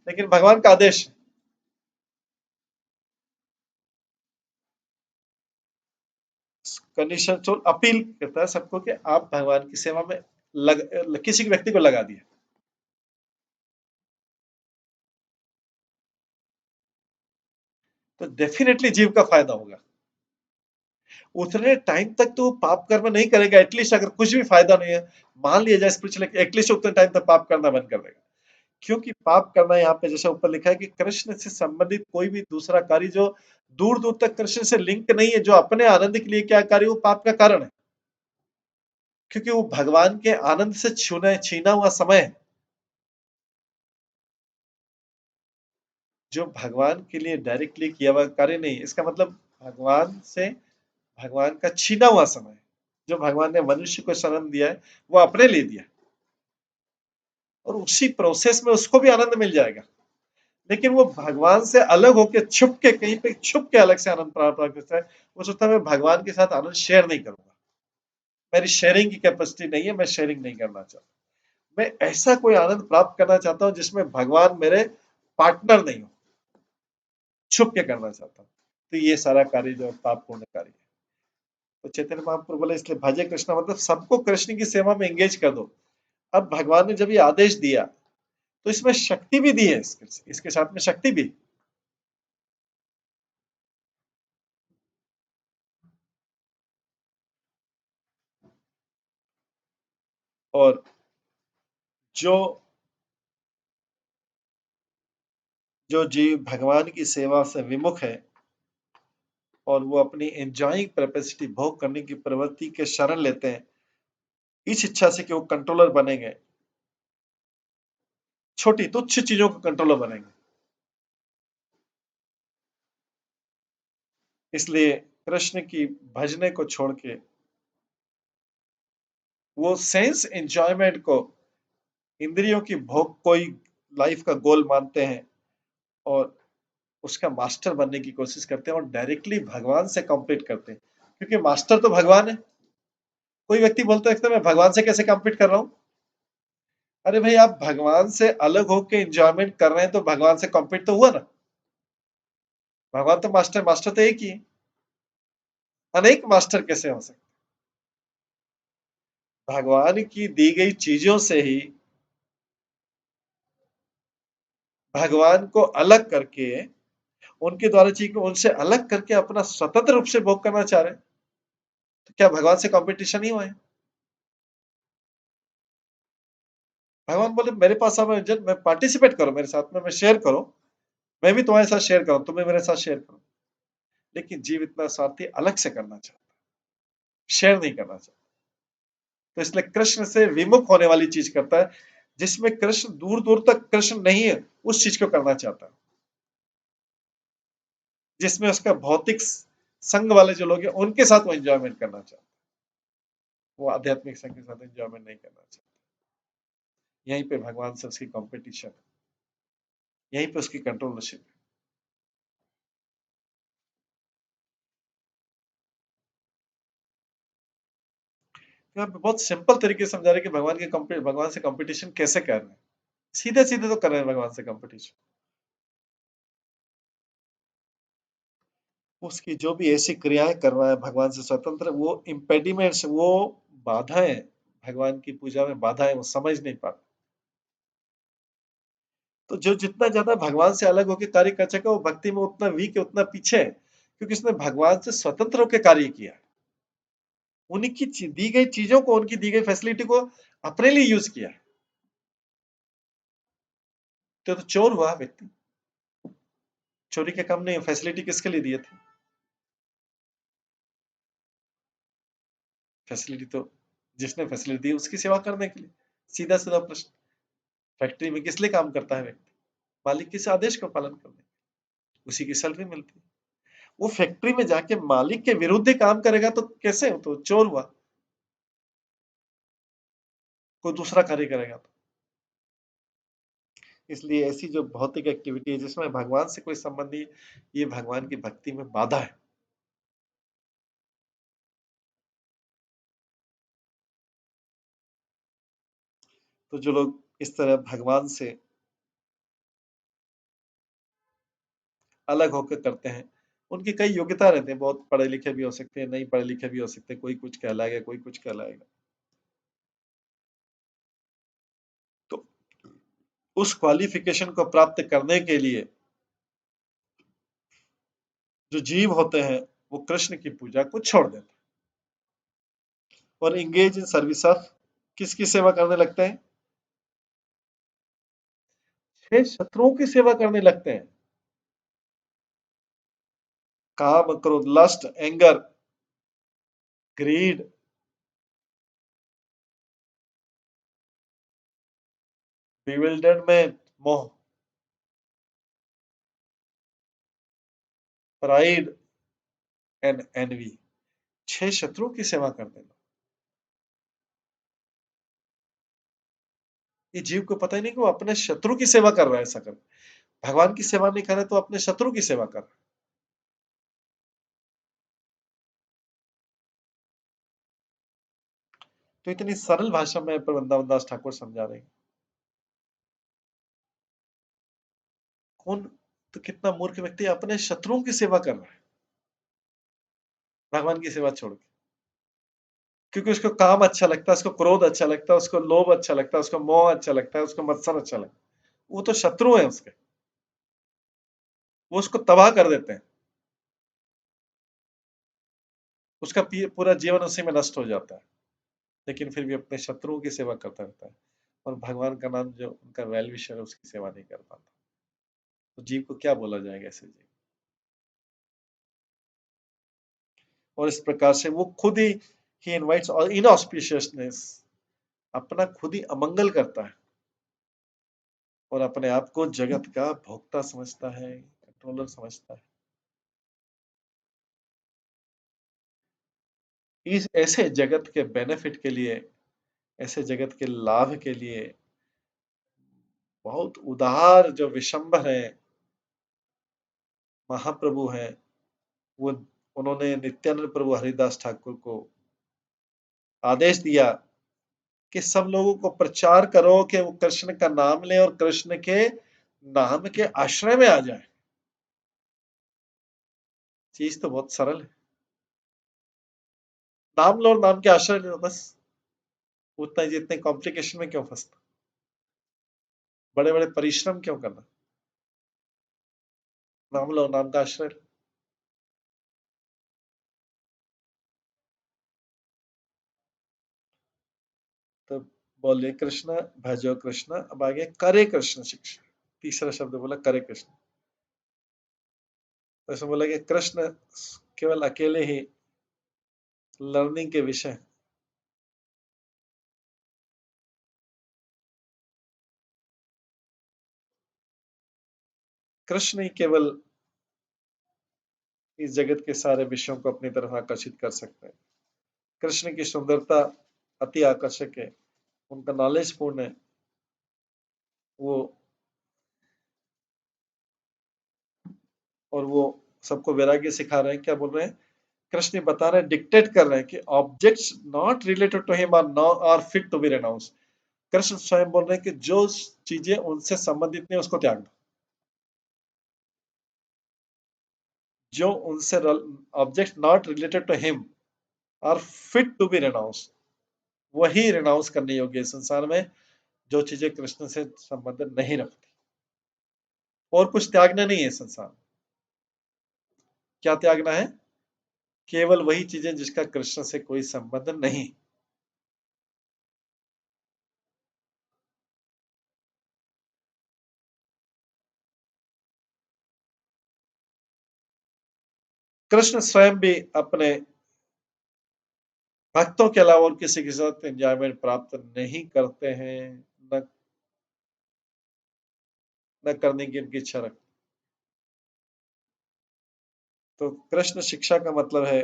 लेकिन भगवान का आदेश, कंडीशन तो अपील करता है सबको कि आप भगवान की सेवा में किसी व्यक्ति को लगा दिए। तो डेफिनेटली जीव का फायदा होगा। उतने टाइम तक तो पाप कर्म नहीं करेगा, एटलीस्ट अगर कुछ भी फायदा नहीं है, मान लिया जाए स्पिरिचुअल, एटलीस्ट उतने टाइम तक पाप करना बंद कर देगा। क्योंकि पाप करना, यहाँ पे जैसे ऊपर लिखा है कि कृष्ण से संबंधित कोई भी दूसरा कार्य जो दूर दूर तक कृष्ण से लिंक नहीं है, जो अपने आनंद के लिए क्या कार्य, वो पाप का कारण है। क्योंकि वो भगवान के आनंद से छीना हुआ समय है, जो भगवान के लिए डायरेक्टली किया हुआ कार्य नहीं। इसका मतलब भगवान से, भगवान का छीना हुआ समय, जो भगवान ने मनुष्य को शरण दिया है, वो अपने लिए दिया, और उसी प्रोसेस में उसको भी आनंद मिल जाएगा। लेकिन वो भगवान से अलग होकर छुप के, कहीं पे छुप के अलग से आनंद प्राप्त करता है। वो सोचता है मैं भगवान के साथ आनंद शेयर नहीं करूंगा, मेरी शेयरिंग की कैपेसिटी नहीं है, मैं शेयरिंग नहीं करना चाहता। मैं ऐसा कोई आनंद प्राप्त करना चाहता हूं जिसमें भगवान मेरे पार्टनर नहीं हो, छुप के करना चाहता हूं। तो ये सारा कार्य जो पापपूर्ण कार्य है। तो चैतन्य महाप्रभु बोले इसलिए भजे कृष्ण मतलब सबको कृष्ण की सेवा में एंगेज कर दो। अब भगवान ने जब ये आदेश दिया, तो इसमें शक्ति भी दी है, इसके साथ में शक्ति भी। और जो जो जीव भगवान की सेवा से विमुख है, और वो अपनी एंजॉइंग कैपेसिटी, भोग करने की प्रवृत्ति के शरण लेते हैं, इस इच्छा से कि वो कंट्रोलर बनेंगे, छोटी तुच्छ चीजों को कंट्रोलर बनेंगे। इसलिए कृष्ण की भजने को छोड़ के वो सेंस एंजॉयमेंट को, इंद्रियों की भोग को ही लाइफ का गोल मानते हैं, और उसका मास्टर बनने की कोशिश करते हैं, और डायरेक्टली भगवान से कॉम्पीट करते हैं। क्योंकि मास्टर तो भगवान है। कोई व्यक्ति बोलता है मैं भगवान से कैसे कॉम्पीट कर रहा हूं? अरे भाई, आप भगवान से अलग होकर एंजॉयमेंट कर रहे हैं, तो भगवान से कॉम्पीट तो हुआ ना। भगवान तो मास्टर, मास्टर तो एक ही है। अनेक मास्टर कैसे हो सकते? भगवान की दी गई चीजों से ही भगवान को अलग करके, उनके द्वारा चीज को उनसे अलग करके अपना स्वतंत्र रूप से भोग करना चाह रहे हैं, तो क्या भगवान से कंपटीशन ही हुआ है? भगवान बोले मेरे पास आओ, मैं पार्टिसिपेट करो मेरे साथ में, मैं शेयर करो, मैं भी तुम्हारे साथ शेयर करूं, तुम्हें मेरे साथ शेयर करो। लेकिन जीव इतना स्वार्थी, अलग से करना चाहता, शेयर नहीं करना चाहता। तो इसलिए कृष्ण से विमुख होने वाली चीज करता है, जिसमें कृष्ण, दूर दूर तक कृष्ण नहीं है, उस चीज को करना चाहता है। जिसमें उसका भौतिक संग वाले जो लोग हैं, उनके साथ वो एंजॉयमेंट करना चाहता है, वो आध्यात्मिक संग के साथ एंजॉयमेंट नहीं करना चाहता। यहीं पे भगवान से उसकी कंपटीशन है, यहीं पे उसकी कंट्रोलरशिप है। यहाँ पे बहुत सिंपल तरीके से समझा रहे हैं कि भगवान से कंपटीशन कैसे कर रहे हैं। सीधे सीधे तो कर रहे हैं भगवान से कंपटीशन। उसकी जो भी ऐसी क्रियाएं कर रहा है भगवान से स्वतंत्र, वो इम्पेडिमेंट्स, वो बाधाएं, भगवान की पूजा में बाधाएं, वो समझ नहीं पाता। तो जो जितना ज्यादा भगवान से अलग होकर कार्य कर सके, वो भक्ति में उतना वीक है, उतना पीछे है, क्योंकि उसने भगवान से स्वतंत्र होकर कार्य किया। उनकी दी गई चीजों को, उनकी दी गई फैसिलिटी को अपने लिए यूज किया। तो चोर हुआ व्यक्ति। चोरी के काम नहीं, फैसिलिटी किसके लिए दिए थे? फैसिलिटी तो जिसने फैसिलिटी दी उसकी सेवा करने के लिए। सीधा सीधा प्रश्न। फैक्ट्री में किस लिए काम करता है व्यक्ति? मालिक के आदेश का पालन करने, उसी की सैलरी मिलती है। वो फैक्ट्री में जाके मालिक के विरुद्ध ही काम करेगा तो कैसे? हो तो चोर हुआ। कोई दूसरा कार्य करेगा तो। इसलिए ऐसी जो भौतिक एक्टिविटी है जिसमें भगवान से कोई संबंध नहीं, ये भगवान की भक्ति में बाधा है। तो जो लोग इस तरह भगवान से अलग होकर करते हैं, उनकी कई योग्यता रहते हैं, बहुत पढ़े लिखे भी हो सकते हैं, नहीं पढ़े लिखे भी हो सकते हैं, कोई कुछ कहलाएगा, कोई कुछ कहलाएगा। तो उस क्वालिफिकेशन को प्राप्त करने के लिए जो जीव होते हैं वो कृष्ण की पूजा को छोड़ देते हैं और इंगेज इन सर्विस ऑफ किसकी सेवा करने लगते हैं? छह शत्रुओं की सेवा करने लगते हैं। काम, क्रोध, लस्ट, एंगर, ग्रीड, बिविल्डरमेंट, मोह, प्राइड एंड एनवी। छह शत्रुओं की सेवा करते हैं। ये जीव को पता ही नहीं कि वो अपने शत्रु की सेवा कर रहा है। ऐसा कर भगवान की सेवा नहीं करे तो अपने शत्रु की सेवा कर रहा है। तो इतनी सरल भाषा में वृंदावन दास ठाकुर समझा रहे हैं। कौन? तो कितना मूर्ख व्यक्ति अपने शत्रुओं की सेवा कर रहा है भगवान की सेवा छोड़ के। क्योंकि उसको काम अच्छा लगता है, उसको क्रोध अच्छा लगता है, उसको लोभ अच्छा लगता है, उसको मोह अच्छा लगता है, उसको मत्सर अच्छा लगता है। वो तो शत्रु है उसके, वो उसको तबाह कर देते हैं। उसका पूरा जीवन उसी में नष्ट हो जाता है। लेकिन फिर भी अपने शत्रुओं की सेवा करता रहता है और भगवान का नाम जो उनका वेल विशर है उसकी सेवा नहीं कर पाता। तो जीव को क्या बोला जाएगा ऐसे जीव? और इस प्रकार से वो खुद ही इनवाइट्स इनऑस्पिशियसनेस, अपना खुद ही अमंगल करता है और अपने आप को जगत का भोक्ता समझता है, कंट्रोलर समझता है। इस ऐसे जगत के बेनिफिट के लिए, ऐसे जगत के लाभ के लिए बहुत उदार जो विशंबर है, महाप्रभु हैं, वो उन्होंने नित्यानंद प्रभु हरिदास ठाकुर को आदेश दिया कि सब लोगों को प्रचार करो कि वो कृष्ण का नाम ले और कृष्ण के नाम के आश्रय में आ जाए। चीज तो बहुत सरल है। नाम लो और नाम के आश्रय लो बस। उतना जितने कॉम्प्लिकेशन में क्यों फंसना? बड़े बड़े परिश्रम क्यों करना? नाम लो, नाम का आश्रय लो। तो बोले कृष्ण भजो कृष्ण, अब आगे करे कृष्ण शिक्षा। तीसरा शब्द बोला करे कृष्ण। तो ऐसा बोला कि कृष्ण केवल अकेले ही लर्निंग के विषय। कृष्ण ही केवल इस जगत के सारे विषयों को अपनी तरफ आकर्षित कर सकते हैं। कृष्ण की सुंदरता अति आकर्षक है, उनका नॉलेज पूर्ण है, वो और वो सबको वैराग्य सिखा रहे हैं। क्या बोल रहे हैं? कृष्ण बता रहे हैं, डिक्टेट कर रहे हैं कि objects not related to him are no are fit to be renounce. Krishna स्वयं बोल रहे हैं कि जो चीजें उनसे संबंधित नहीं उसको त्याग दो। जो उनसे object not related to him are fit to be renounce, वही रेनाउंस करने योग्य है संसार में। जो चीजें कृष्ण से संबंध नहीं रखती, और कुछ त्यागना नहीं है संसार में। क्या त्यागना है? केवल वही चीजें जिसका कृष्ण से कोई संबंध नहीं। कृष्ण स्वयं भी अपने भक्तों के अलावा और किसी के साथ एंजॉयमेंट प्राप्त नहीं करते हैं, न न करने की उनकी इच्छा रखते। तो कृष्ण शिक्षा का मतलब है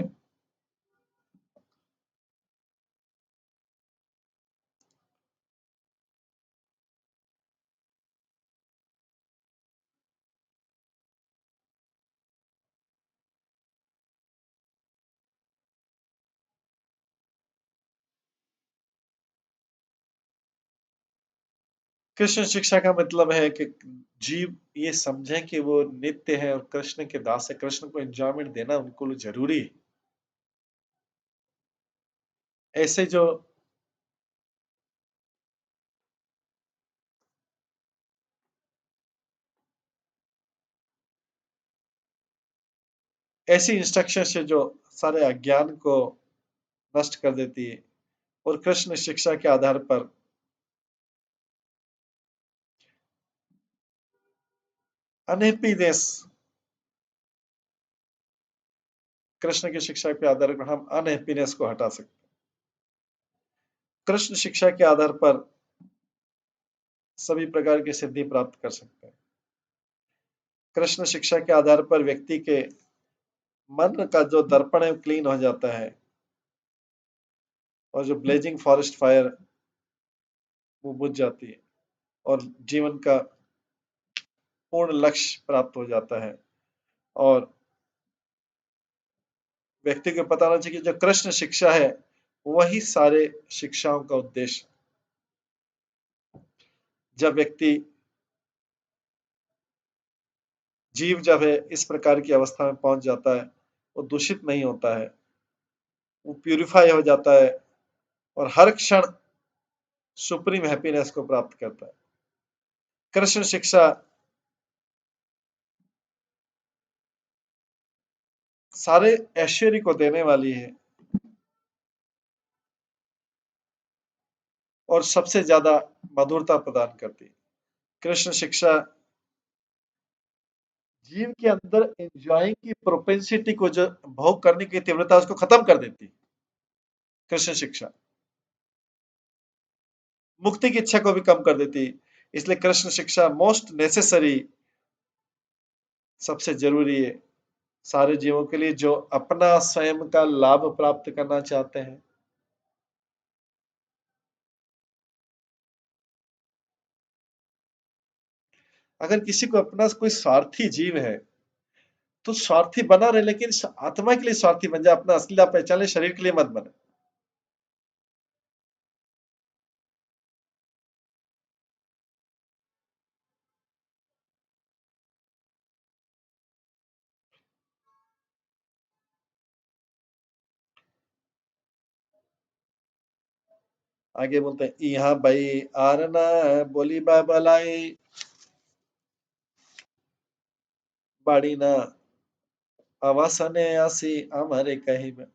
कृष्ण शिक्षा का मतलब है कि जीव ये समझे कि वो नित्य है और कृष्ण के दास है। कृष्ण को एंजॉयमेंट देना उनको लिए जरूरी है। ऐसे जो ऐसी इंस्ट्रक्शन है जो सारे अज्ञान को नष्ट कर देती है और कृष्ण शिक्षा के आधार पर अनहैप्पीनेस, कृष्ण की शिक्षा के आधार पर हम अनहैप्पीनेस को हटा सकते हैं। कृष्ण शिक्षा के आधार पर सभी प्रकार की सिद्धि प्राप्त कर सकते हैं। कृष्ण शिक्षा के आधार पर व्यक्ति के मन का जो दर्पण है वो क्लीन हो जाता है और जो ब्लेजिंग फॉरेस्ट फायर वो बुझ जाती है और जीवन का पूर्ण लक्ष्य प्राप्त हो जाता है। और व्यक्ति को पता होना चाहिए कि जो कृष्ण शिक्षा है वही सारे शिक्षाओं का उद्देश्य। जब व्यक्ति जीव जब है इस प्रकार की अवस्था में पहुंच जाता है वो दूषित नहीं होता है, वो प्यूरिफाई हो जाता है और हर क्षण सुप्रीम हैप्पीनेस को प्राप्त करता है। कृष्ण शिक्षा सारे ऐश्वर्य को देने वाली है और सबसे ज्यादा मधुरता प्रदान करती है। कृष्ण शिक्षा जीव के अंदर एंजॉइंग की प्रोपेंसिटी को, जो भोग करने की तीव्रता, उसको खत्म कर देती है। कृष्ण शिक्षा मुक्ति की इच्छा को भी कम कर देती है। इसलिए कृष्ण शिक्षा मोस्ट नेसेसरी, सबसे जरूरी है सारे जीवों के लिए जो अपना स्वयं का लाभ प्राप्त करना चाहते हैं। अगर किसी को अपना कोई स्वार्थी जीव है तो स्वार्थी बना रहे, लेकिन आत्मा के लिए स्वार्थी बन जाए, अपना असली लाभ पहचान ले, शरीर के लिए मत बने। आगे बोलते हैं यहाँ भाई आरना बोली बाबलाई बाड़ी ना आवासने आसी हमारे कहीं में।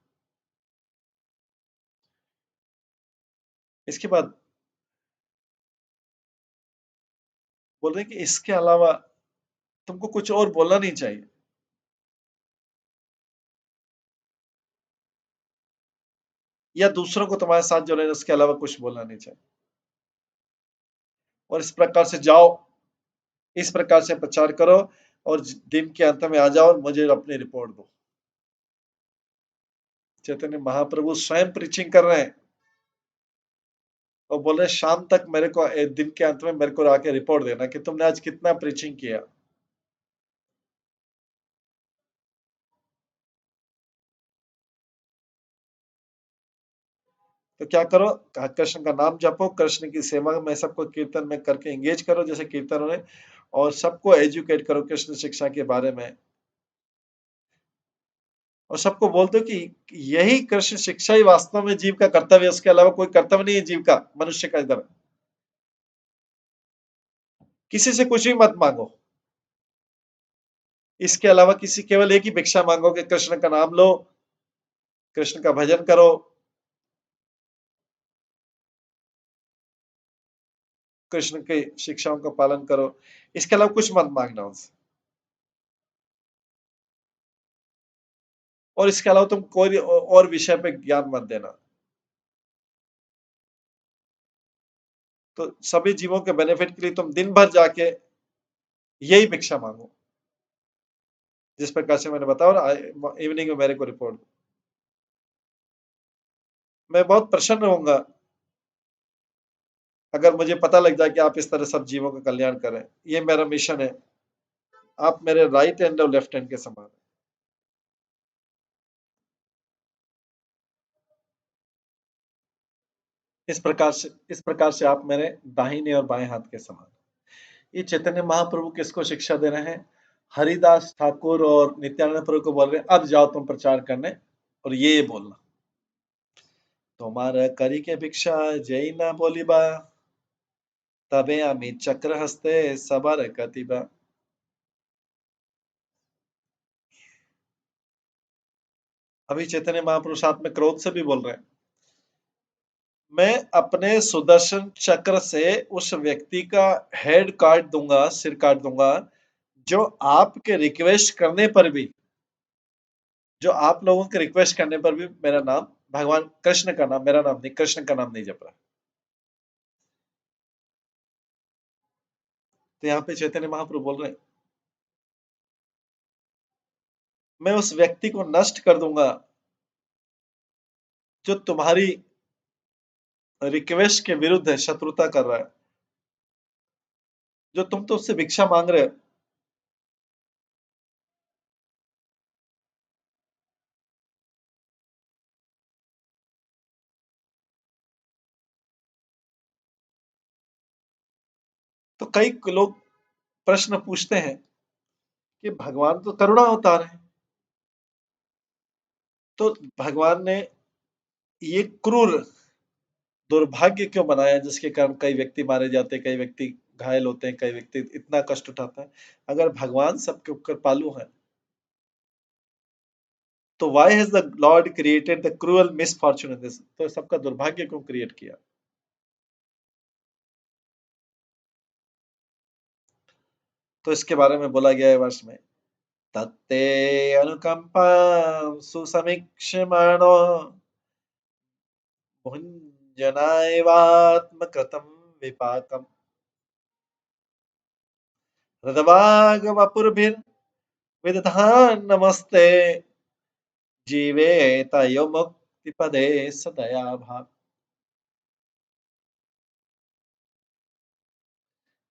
इसके बाद बोल रहे हैं कि इसके अलावा तुमको कुछ और बोलना नहीं चाहिए, या दूसरों को तुम्हारे साथ जो रहे उसके अलावा कुछ बोलना नहीं चाहिए। और इस प्रकार से जाओ, इस प्रकार से प्रचार करो और दिन के अंत में आ जाओ और मुझे अपनी रिपोर्ट दो। चैतन्य महाप्रभु स्वयं प्रीचिंग कर रहे हैं और बोल रहे हैं शाम तक मेरे को, दिन के अंत में मेरे को आके रिपोर्ट देना कि तुमने आज कितना प्रीचिंग किया। तो क्या करो, कृष्ण का नाम जपो, कृष्ण की सेवा में सबको कीर्तन में करके एंगेज करो जैसे कीर्तन ने, और सबको एजुकेट करो कृष्ण शिक्षा के बारे में। और सबको बोल दो कि यही कृष्ण शिक्षा ही वास्तव में जीव का कर्तव्य है, उसके अलावा कोई कर्तव्य नहीं है जीव का, मनुष्य का इधर। किसी से कुछ भी मत मांगो, इसके अलावा किसी, केवल एक ही भिक्षा मांगो कि कृष्ण का नाम लो, कृष्ण का भजन करो, कृष्ण के शिक्षाओं का पालन करो। इसके अलावा कुछ मत मांगना उनसे। और इसके अलावा तुम कोई और विषय पे ज्ञान मत देना। तो सभी जीवों के बेनिफिट के लिए तुम दिन भर जाके यही भिक्षा मांगो, जिस प्रकार से मैंने बताया, और इवनिंग में मेरे को रिपोर्ट दो। मैं बहुत प्रसन्न रहूंगा अगर मुझे पता लग जाए कि आप इस तरह सब जीवों का कल्याण करें। ये मेरा मिशन है। आप मेरे राइट हैंड और लेफ्ट हैंड के समान हैं। इस प्रकार से आप मेरे दाहिने और बाएं हाथ के समान हैं। ये चैतन्य महाप्रभु किसको शिक्षा दे रहे हैं? हरिदास ठाकुर और नित्यानंद प्रभु को बोल रहे हैं, अब जाओ तुम प्रचार करने और ये बोलना, तुम्हारा करी के भिक्षा जय ना बोलीबा, तबे आमी चक्र हस्ते सबर कतिबा। अभी चैतन्य महाप्रभु साथ में क्रोध से भी बोल रहे हैं, मैं अपने सुदर्शन चक्र से उस व्यक्ति का हेड काट दूंगा, सिर काट दूंगा, जो आपके रिक्वेस्ट करने पर भी, जो आप लोगों के रिक्वेस्ट करने पर भी मेरा नाम, भगवान कृष्ण का नाम, मेरा नाम नहीं, कृष्ण का नाम नहीं जप रहा। तो यहाँ पे चैतन्य महाप्रभु बोल रहे हैं, मैं उस व्यक्ति को नष्ट कर दूंगा जो तुम्हारी रिक्वेस्ट के विरुद्ध है, शत्रुता कर रहा है, जो तुम तो उससे भिक्षा मांग रहे हो। तो कई लोग प्रश्न पूछते हैं कि भगवान तो करुणा अवतार है, तो भगवान ने ये क्रूर दुर्भाग्य क्यों बनाया जिसके कारण कई व्यक्ति मारे जाते हैं, कई व्यक्ति घायल होते हैं, कई व्यक्ति इतना कष्ट उठाते हैं? अगर भगवान सबके ऊपर पालू है, तो why has the Lord created the cruel misfortune in this? तो सबका दुर्भाग्य क्यों क्रिएट किया? तो इसके बारे में बोला गया है वर्ष में, तत्ते अनुकंपा सुसमीक्षमाणो भुञ्जनायवात्मकृतं विपाकम् हृदवागवपुर्भिर्विदधान् नमस्ते जीवेतयो मुक्तिपदे सदया भाग।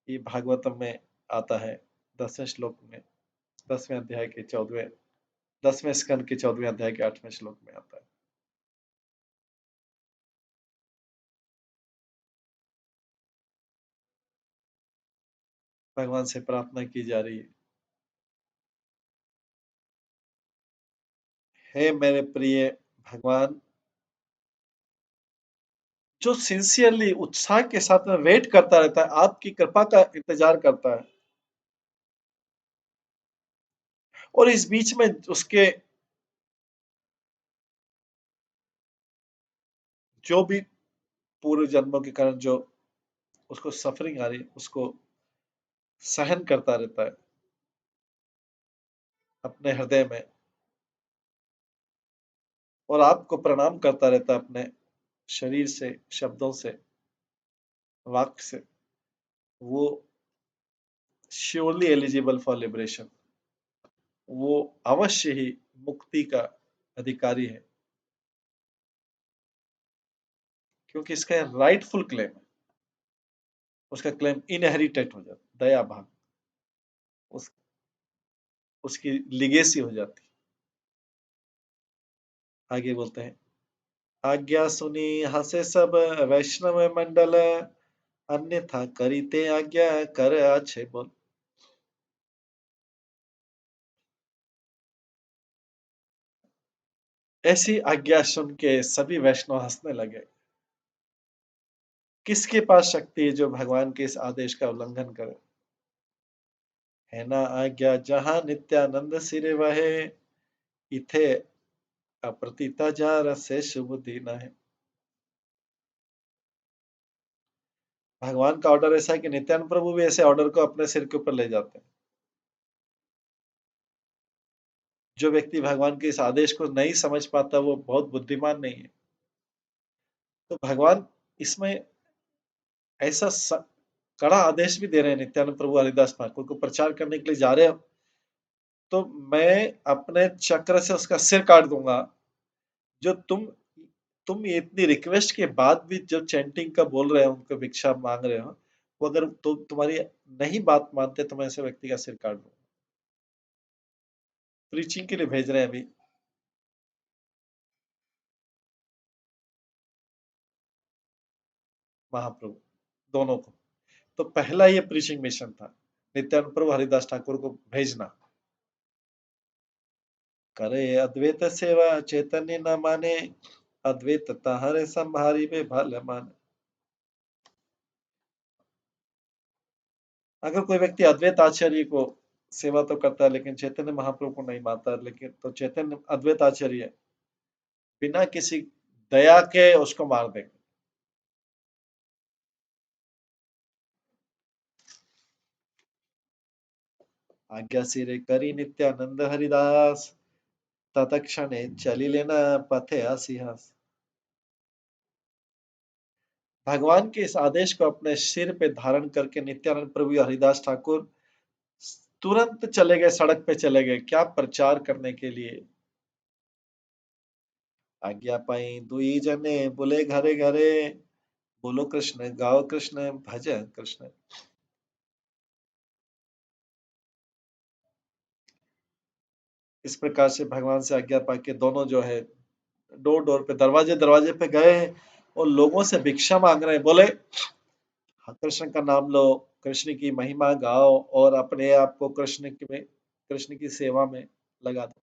ये भागवतम में आता है 10वें श्लोक में, 10वें अध्याय के 14वें, 10वें स्कंद के 14वें अध्याय के 8वें श्लोक में आता है। भगवान से प्रार्थना की जा रही है, हे मेरे प्रिय भगवान, जो सिंसियरली उत्साह के साथ में वेट करता रहता है, आपकी कृपा का इंतजार करता है, और इस बीच में उसके जो भी पूर्व जन्मों के कारण जो उसको सफरिंग आ रही है, उसको सहन करता रहता है अपने हृदय में, और आपको प्रणाम करता रहता है अपने शरीर से, शब्दों से, वाक्य से, वो श्योरली एलिजिबल फॉर लिबरेशन, वो अवश्य ही मुक्ति का अधिकारी है, क्योंकि इसका राइटफुल क्लेम है। उसका क्लेम इनहेरिटेड हो जाता, दया भाग, उस उसकी लिगेसी हो जाती। आगे बोलते हैं, आज्ञा सुनी हंसे सब वैष्णव मंडल, अन्यथा करीते आज्ञा कर अच्छे बोल। ऐसी आज्ञा सुन के सभी वैष्णव हंसने लगे। किसके पास शक्ति है जो भगवान के इस आदेश का उल्लंघन करे? है ना आज्ञा जहां नित्यानंद सिरे वहे, इथे अप्रतीता जा रसे शुभ दीन है। भगवान का ऑर्डर ऐसा है कि नित्यानंद प्रभु भी ऐसे ऑर्डर को अपने सिर के ऊपर ले जाते हैं। जो व्यक्ति भगवान के इस आदेश को नहीं समझ पाता वो बहुत बुद्धिमान नहीं है। तो भगवान इसमें ऐसा कड़ा आदेश भी दे रहे हैं नित्यानंद प्रभु हरिदास ठाकुर को, प्रचार करने के लिए जा रहे हो तो मैं अपने चक्र से उसका सिर काट दूंगा। जो तुम ये इतनी रिक्वेस्ट के बाद भी जो चैंटिंग का बोल रहे हो, उनको भिक्षा मांग रहे हो, वो अगर तुम्हारी नहीं बात मानते तो मैं ऐसे व्यक्ति का सिर काट दूंगा। प्रीचिंग के लिए भेज रहे हैं अभी महाप्रभु दोनों को। तो पहला ये प्रीचिंग मिशन था, नित्यानंद प्रभु हरिदास ठाकुर को भेजना। करे अद्वैत सेवा चैतन्य न माने, अद्वैत तहरे संभारी में भल माने। अगर कोई व्यक्ति अद्वैत आचार्य को सेवा तो करता है लेकिन चैतन्य महाप्रभु को नहीं मानता, लेकिन तो चैतन्य अद्वैत आचार्य बिना किसी दया के उसको मार देंगे। आज्ञा सिरे करी नित्यानंद हरिदास, तत्क्षणे चली लेना पथे असिहास। भगवान के इस आदेश को अपने सिर पे धारण करके नित्यानंद प्रभु हरिदास ठाकुर तुरंत चले गए, सड़क पे चले गए, क्या प्रचार करने के लिए। आज्ञा पाई दुई जने बोले घरे घरे, बोलो कृष्ण गाओ कृष्ण भज कृष्ण। इस प्रकार से भगवान से आज्ञा पाके दोनों जो है डोर डोर पे, दरवाजे दरवाजे पे गए और लोगों से भिक्षा मांग रहे हैं। बोले कृष्ण का नाम लो, कृष्ण की महिमा गाओ और अपने आप को कृष्ण की सेवा में लगा दो।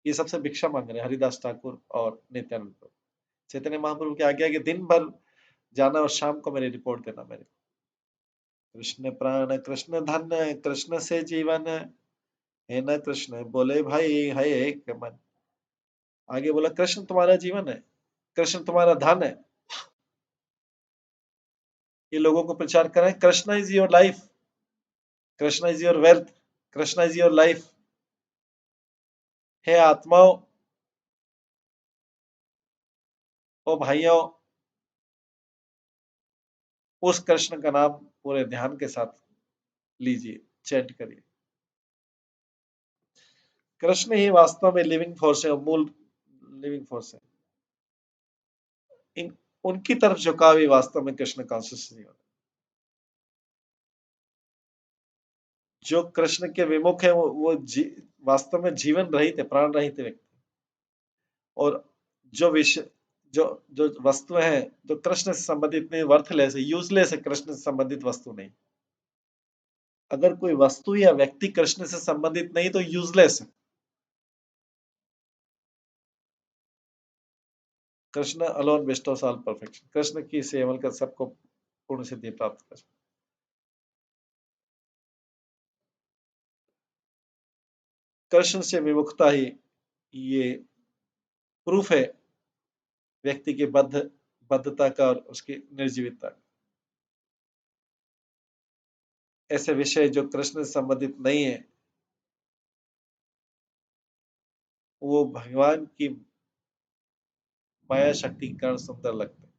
ये सबसे भिक्षा मांग रहे हैं हरिदास ठाकुर और नित्यानंद प्रभु। चैतन्य महाप्रभु की आज्ञा कि दिन भर जाना और शाम को मेरी रिपोर्ट देना मेरे। कृष्ण प्राण कृष्ण धन कृष्ण से जीवन, है न कृष्ण बोले भाई है एक मन। आगे बोला कृष्ण तुम्हारा जीवन है, कृष्ण तुम्हारा धन है। ये लोगों को प्रचार करें Krishna is your life, Krishna is your wealth, Krishna is your life. हे आत्माओं, ओ भाइयों, उस कृष्ण का नाम पूरे ध्यान के साथ लीजिए, चैंट करिए। कृष्ण ही वास्तव में लिविंग फोर्स है, मूल लिविंग फोर्स है। इन उनकी तरफ झुकाव ही वास्तव में कृष्ण कॉन्शियसनेस नहीं होता। जो कृष्ण के विमुख है वो वास्तव में जीवन रहित है, प्राण रहित है व्यक्ति। और जो विषय जो जो वस्तु है जो कृष्ण से संबंधित नहीं, वर्थलेस है, यूजलेस है, कृष्ण से संबंधित वस्तु नहीं। अगर कोई वस्तु या व्यक्ति कृष्ण से संबंधित नहीं तो यूजलेस है। Krishna alone bestows all perfection, Krishna की सेवल कर सबको पूर्ण सिद्धि प्राप्त कर। कृष्ण से विमुखता ही ये प्रूफ है व्यक्ति की बद्धता का और उसकी निर्जीवितता का। ऐसे विषय जो कृष्ण से संबंधित नहीं है वो भगवान की माया शक्ति के कारण सुंदर लगते हैं।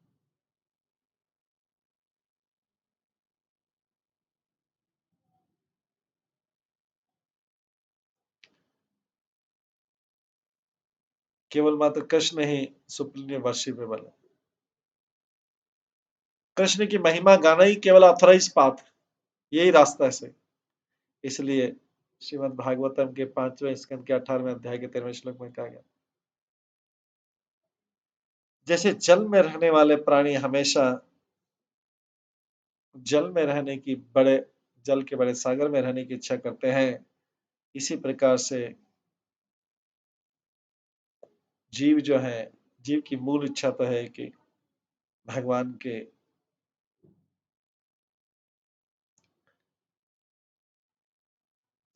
केवल मात्र कृष्ण ही सुप्रीम वर्शिपेबल है। कृष्ण की महिमा गाना ही केवल ऑथराइज पाथ, यही रास्ता है सही। इसलिए श्रीमद् भागवतम के 5वें स्कंद के 18वें अध्याय के 13वें श्लोक में कहा गया, जैसे जल में रहने वाले प्राणी हमेशा जल में रहने की बड़े जल के बड़े सागर में रहने की इच्छा करते हैं, इसी प्रकार से जीव जो है, जीव की मूल इच्छा तो है कि भगवान के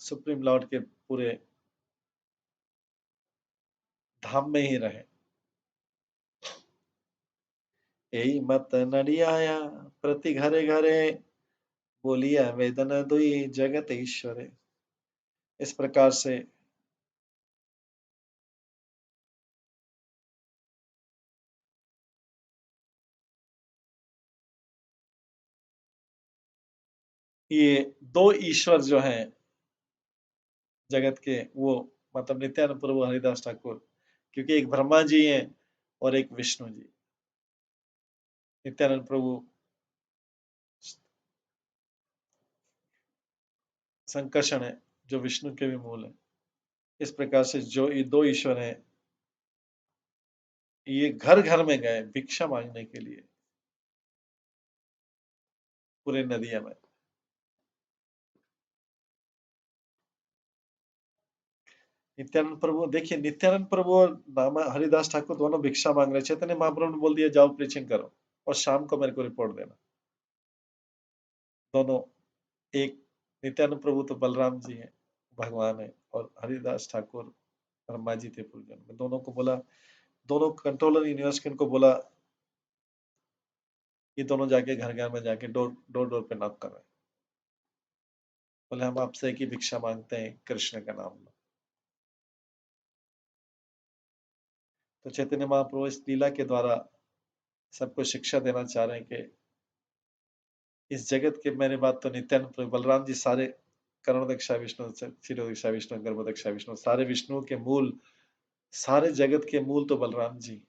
सुप्रीम लॉर्ड के पूरे धाम में ही रहे। यही मत नड़ियाया प्रति घरे घरे, बोलिया वेदन दुई जगत ईश्वरे। इस प्रकार से ये दो ईश्वर जो हैं जगत के, वो मतलब नित्यानंद प्रभु हरिदास ठाकुर, क्योंकि एक ब्रह्मा जी हैं और एक विष्णु जी। नित्यानंद प्रभु संकर्षण है जो विष्णु के भी मूल है। इस प्रकार से जो ये दो ईश्वर हैं, ये घर घर में गए भिक्षा मांगने के लिए पूरे नदिया में। नित्यानंद प्रभु देखिए, नित्यानंद प्रभु और नामा हरिदास ठाकुर दोनों भिक्षा मांग रहे। चैतन्य महाप्रभु ने बोल दिया जाओ प्रीचिंग करो और शाम को मेरे को रिपोर्ट देना। दोनों एक, नित्यानंद प्रभु तो बलराम जी हैं, भगवान है, और हरिदास ठाकुर ब्रह्मा जी थे पूर्व जन्म में। दोनों को बोला, दोनों कंट्रोलर यूनिवर्स को बोला, ये दोनों जाके घर घर में जाके डोर डोर डोर पे नॉक कर रहे हैं। बोले हम आपसे एक ही भिक्षा मांगते हैं, कृष्ण का नाम लो। तो चैतन्य महाप्रभु इस लीला के द्वारा सबको शिक्षा देना चाह रहे हैं कि इस जगत के, मेरे बात तो नित्यानंद प्रभु बलराम जी सारे करुणदक्षा विष्णु, क्षीरोदक्षा विष्णु, गर्भदक्षा विष्णु, सारे विष्णु के मूल, सारे जगत के मूल तो बलराम जी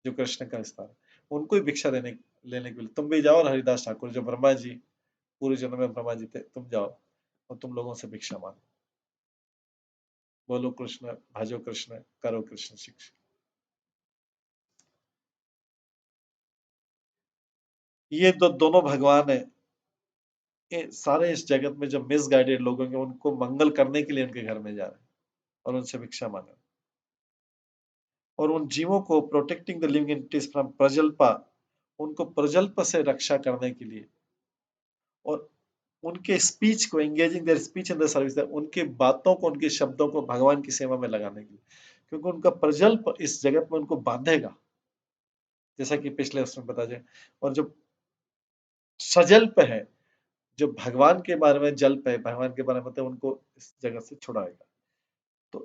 जो कृष्ण का विस्तार है। उनको ही भिक्षा देने लेने के लिए तुम भी जाओ, और हरिदास ठाकुर जो ब्रह्मा जी पूरे जन्म में ब्रह्मा जी थे, तुम जाओ और तुम लोगों से भिक्षा मांगो। बोलो कृष्ण, भजो कृष्ण, करो कृष्ण शिक्षा। ये दोनों भगवान है। ये सारे इस जगत में जो मिसगाइडेड लोग होंगे उनको मंगल करने के लिए उनके घर में जा रहे हैं और उनसे भिक्षा मांग, और उन जीवों को protecting the living entities from prajalpa, उनको प्रजल्प से रक्षा करने के लिए, और उनके स्पीच को, engaging their speech in the service, उनके बातों को, उनके शब्दों को भगवान की सेवा में लगाने के लिए, क्योंकि उनका प्रजल्प इस जगत में उनको बांधेगा, जैसा कि पिछले उसमें बता जाए। और जो सजल्प है, जो भगवान के बारे में जल्प है, भगवान के बारे में बताए, उनको इस जगत से छुड़ाएगा। तो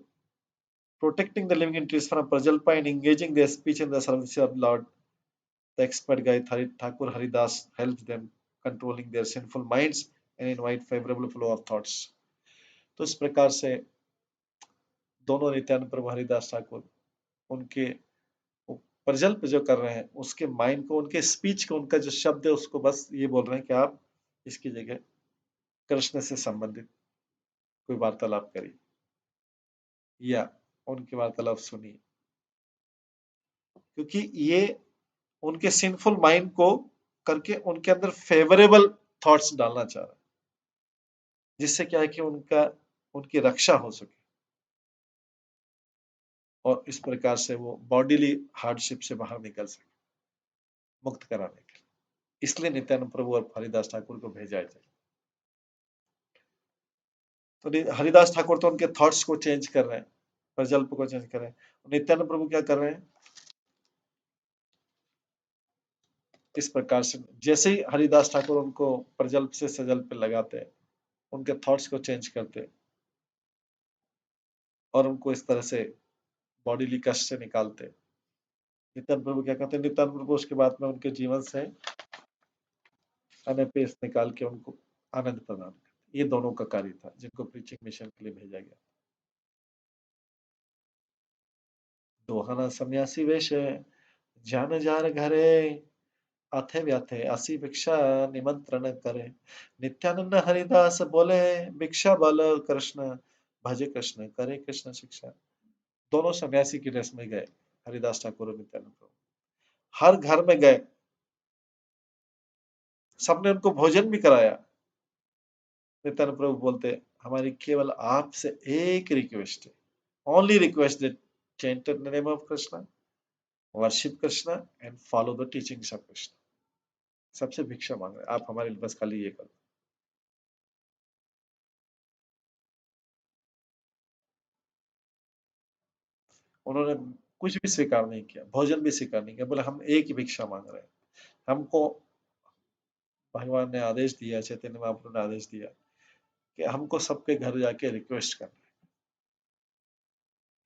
protecting the living entities from prajalpa and engaging their speech in the service of lord, the expert guide Thakur Haridas helps them controlling their sinful minds and invite favorable flow of thoughts। तो इस प्रकार से दोनों नित्यानंद प्रभु हरिदास ठाकुर उनके प्रजल्प जो कर रहे हैं, उसके माइंड को, उनके स्पीच को, उनका जो शब्द है उसको बस ये बोल रहे हैं कि आप इसकी जगह कृष्ण से संबंधित कोई वार्तालाप करिए या उनकी वार्तालाप सुनिए, क्योंकि ये उनके सिंफुल माइंड को करके उनके अंदर फेवरेबल थॉट्स डालना चाह रहे हैं, जिससे क्या है कि उनका, उनकी रक्षा हो सके और इस प्रकार से वो बॉडीली हार्डशिप से बाहर निकल सके, मुक्त कराने के लिए। इसलिए नित्यानंद प्रभु और हरिदास ठाकुर को भेजा जाए। तो हरिदास ठाकुर तो उनके थॉट्स को चेंज कर रहे हैं, प्रजल्प को चेंज कर रहे हैं। नित्यानंद प्रभु क्या कर रहे हैं, इस प्रकार से जैसे ही हरिदास ठाकुर उनको प्रजल्प से सजल्प पे लगाते हैं, उनके थॉट्स को चेंज करते और उनको इस तरह से बॉडीली कष्ट से निकालते। नित्यानंद प्रभु क्या कहते हैं, नित्यानंद प्रभु उसके बाद में उनके जीवन से अनपेस निकाल के उनको आनंद प्रदान करते। ये दोनों का कार्य था जिनको प्रीचिंग मिशन के लिए भेजा गया। दोहाना सन्यासी वेश जान जार घरे, अथे व्यथे असी भिक्षा निमंत्रण करे। नित्यानंद हरिदास बोले भिक्षा बल कृष्ण, भजे कृष्ण करे कृष्ण शिक्षा। दोनों सन्यासी की ड्रेस में गए, हरिदास ठाकुर और नित्यानंद प्रभु हर घर में गए, सबने उनको भोजन भी कराया। नित्यानंद प्रभु बोलते हमारी केवल आपसे एक रिक्वेस्ट है, only request that chant the name of Krishna, worship Krishna and follow the teachings of Krishna. सबसे भिक्षा मांग रहे आप हमारे लिए, बस खाली ये करो। उन्होंने कुछ भी स्वीकार नहीं किया, भोजन भी स्वीकार नहीं किया, बोले हम एक ही भिक्षा मांग रहे हैं। हमको भगवान ने आदेश दिया, चैतन्य महाप्रभु ने आदेश दिया कि हमको सबके घर जाके रिक्वेस्ट करना है।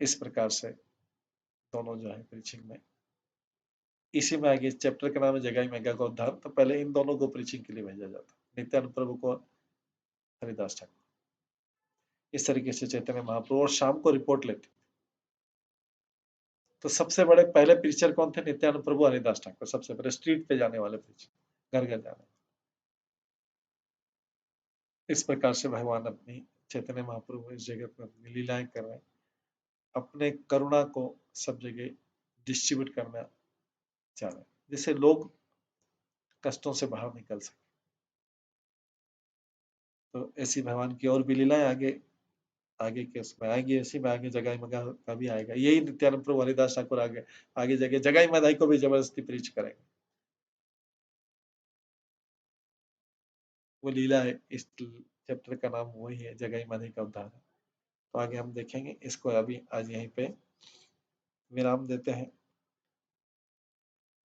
इस प्रकार से दोनों जो है प्रीचिंग में इसी में आगे चैप्टर का नाम है जगाई मेगा का उद्धार। तो पहले इन दोनों को प्रीचिंग के लिए भेजा जाता, नित्यानंद प्रभु को, हरिदास ठाकुर। इस तरीके से चैतन्य महाप्रभु और शाम को रिपोर्ट लेते। तो सबसे बड़े पहले प्रीचर कौन थे? नित्यानंद प्रभु, हरिदास ठाकुर, सबसे पहले स्ट्रीट पे जाने वाले प्रीचर, घर घर जाने। इस प्रकार से भगवान अपनी चैतन्य महाप्रभु इस जगत में अपनी लीलाएं कर रहे हैं, अपने करुणा को सब जगह डिस्ट्रीब्यूट करना चाह रहे हैं, जिससे लोग कष्टों से बाहर निकल सके। तो ऐसी भगवान की और भी लीलाएं आगे आगे के उसमें आएगी। इसी में आगे जगाई मगा का भी आएगा। यही नित्यानंद प्रभु, हरिदास ठाकुर आगे आगे जगह जगाई मदाई को भी जबरदस्ती प्रीच करेंगे। वो लीला है, इस चैप्टर का नाम वही है, जगाई माधई का उद्धार है। तो आगे हम देखेंगे इसको। अभी आज यहीं पे विराम देते हैं,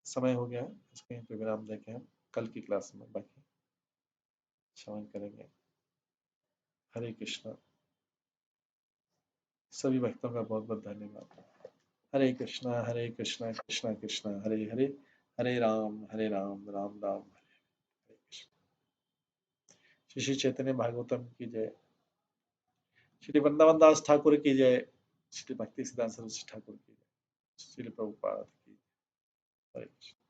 समय हो गया है, इसको यहीं पे विराम देके हम कल की क्लास में बाकी श्रवण करेंगे। हरे कृष्णा। सभी भक्तों का बहुत बहुत धन्यवाद। हरे कृष्णा कृष्णा कृष्णा हरे हरे, हरे राम राम राम हरे कृष्ण। श्री श्री चैतन्य भागवतम की जय, श्री वृंदावन दास ठाकुर की जय, श्री भक्ति सिद्धांत सरस्वती ठाकुर की जय, श्री प्रभुपाद की जय। हरे कृष्ण।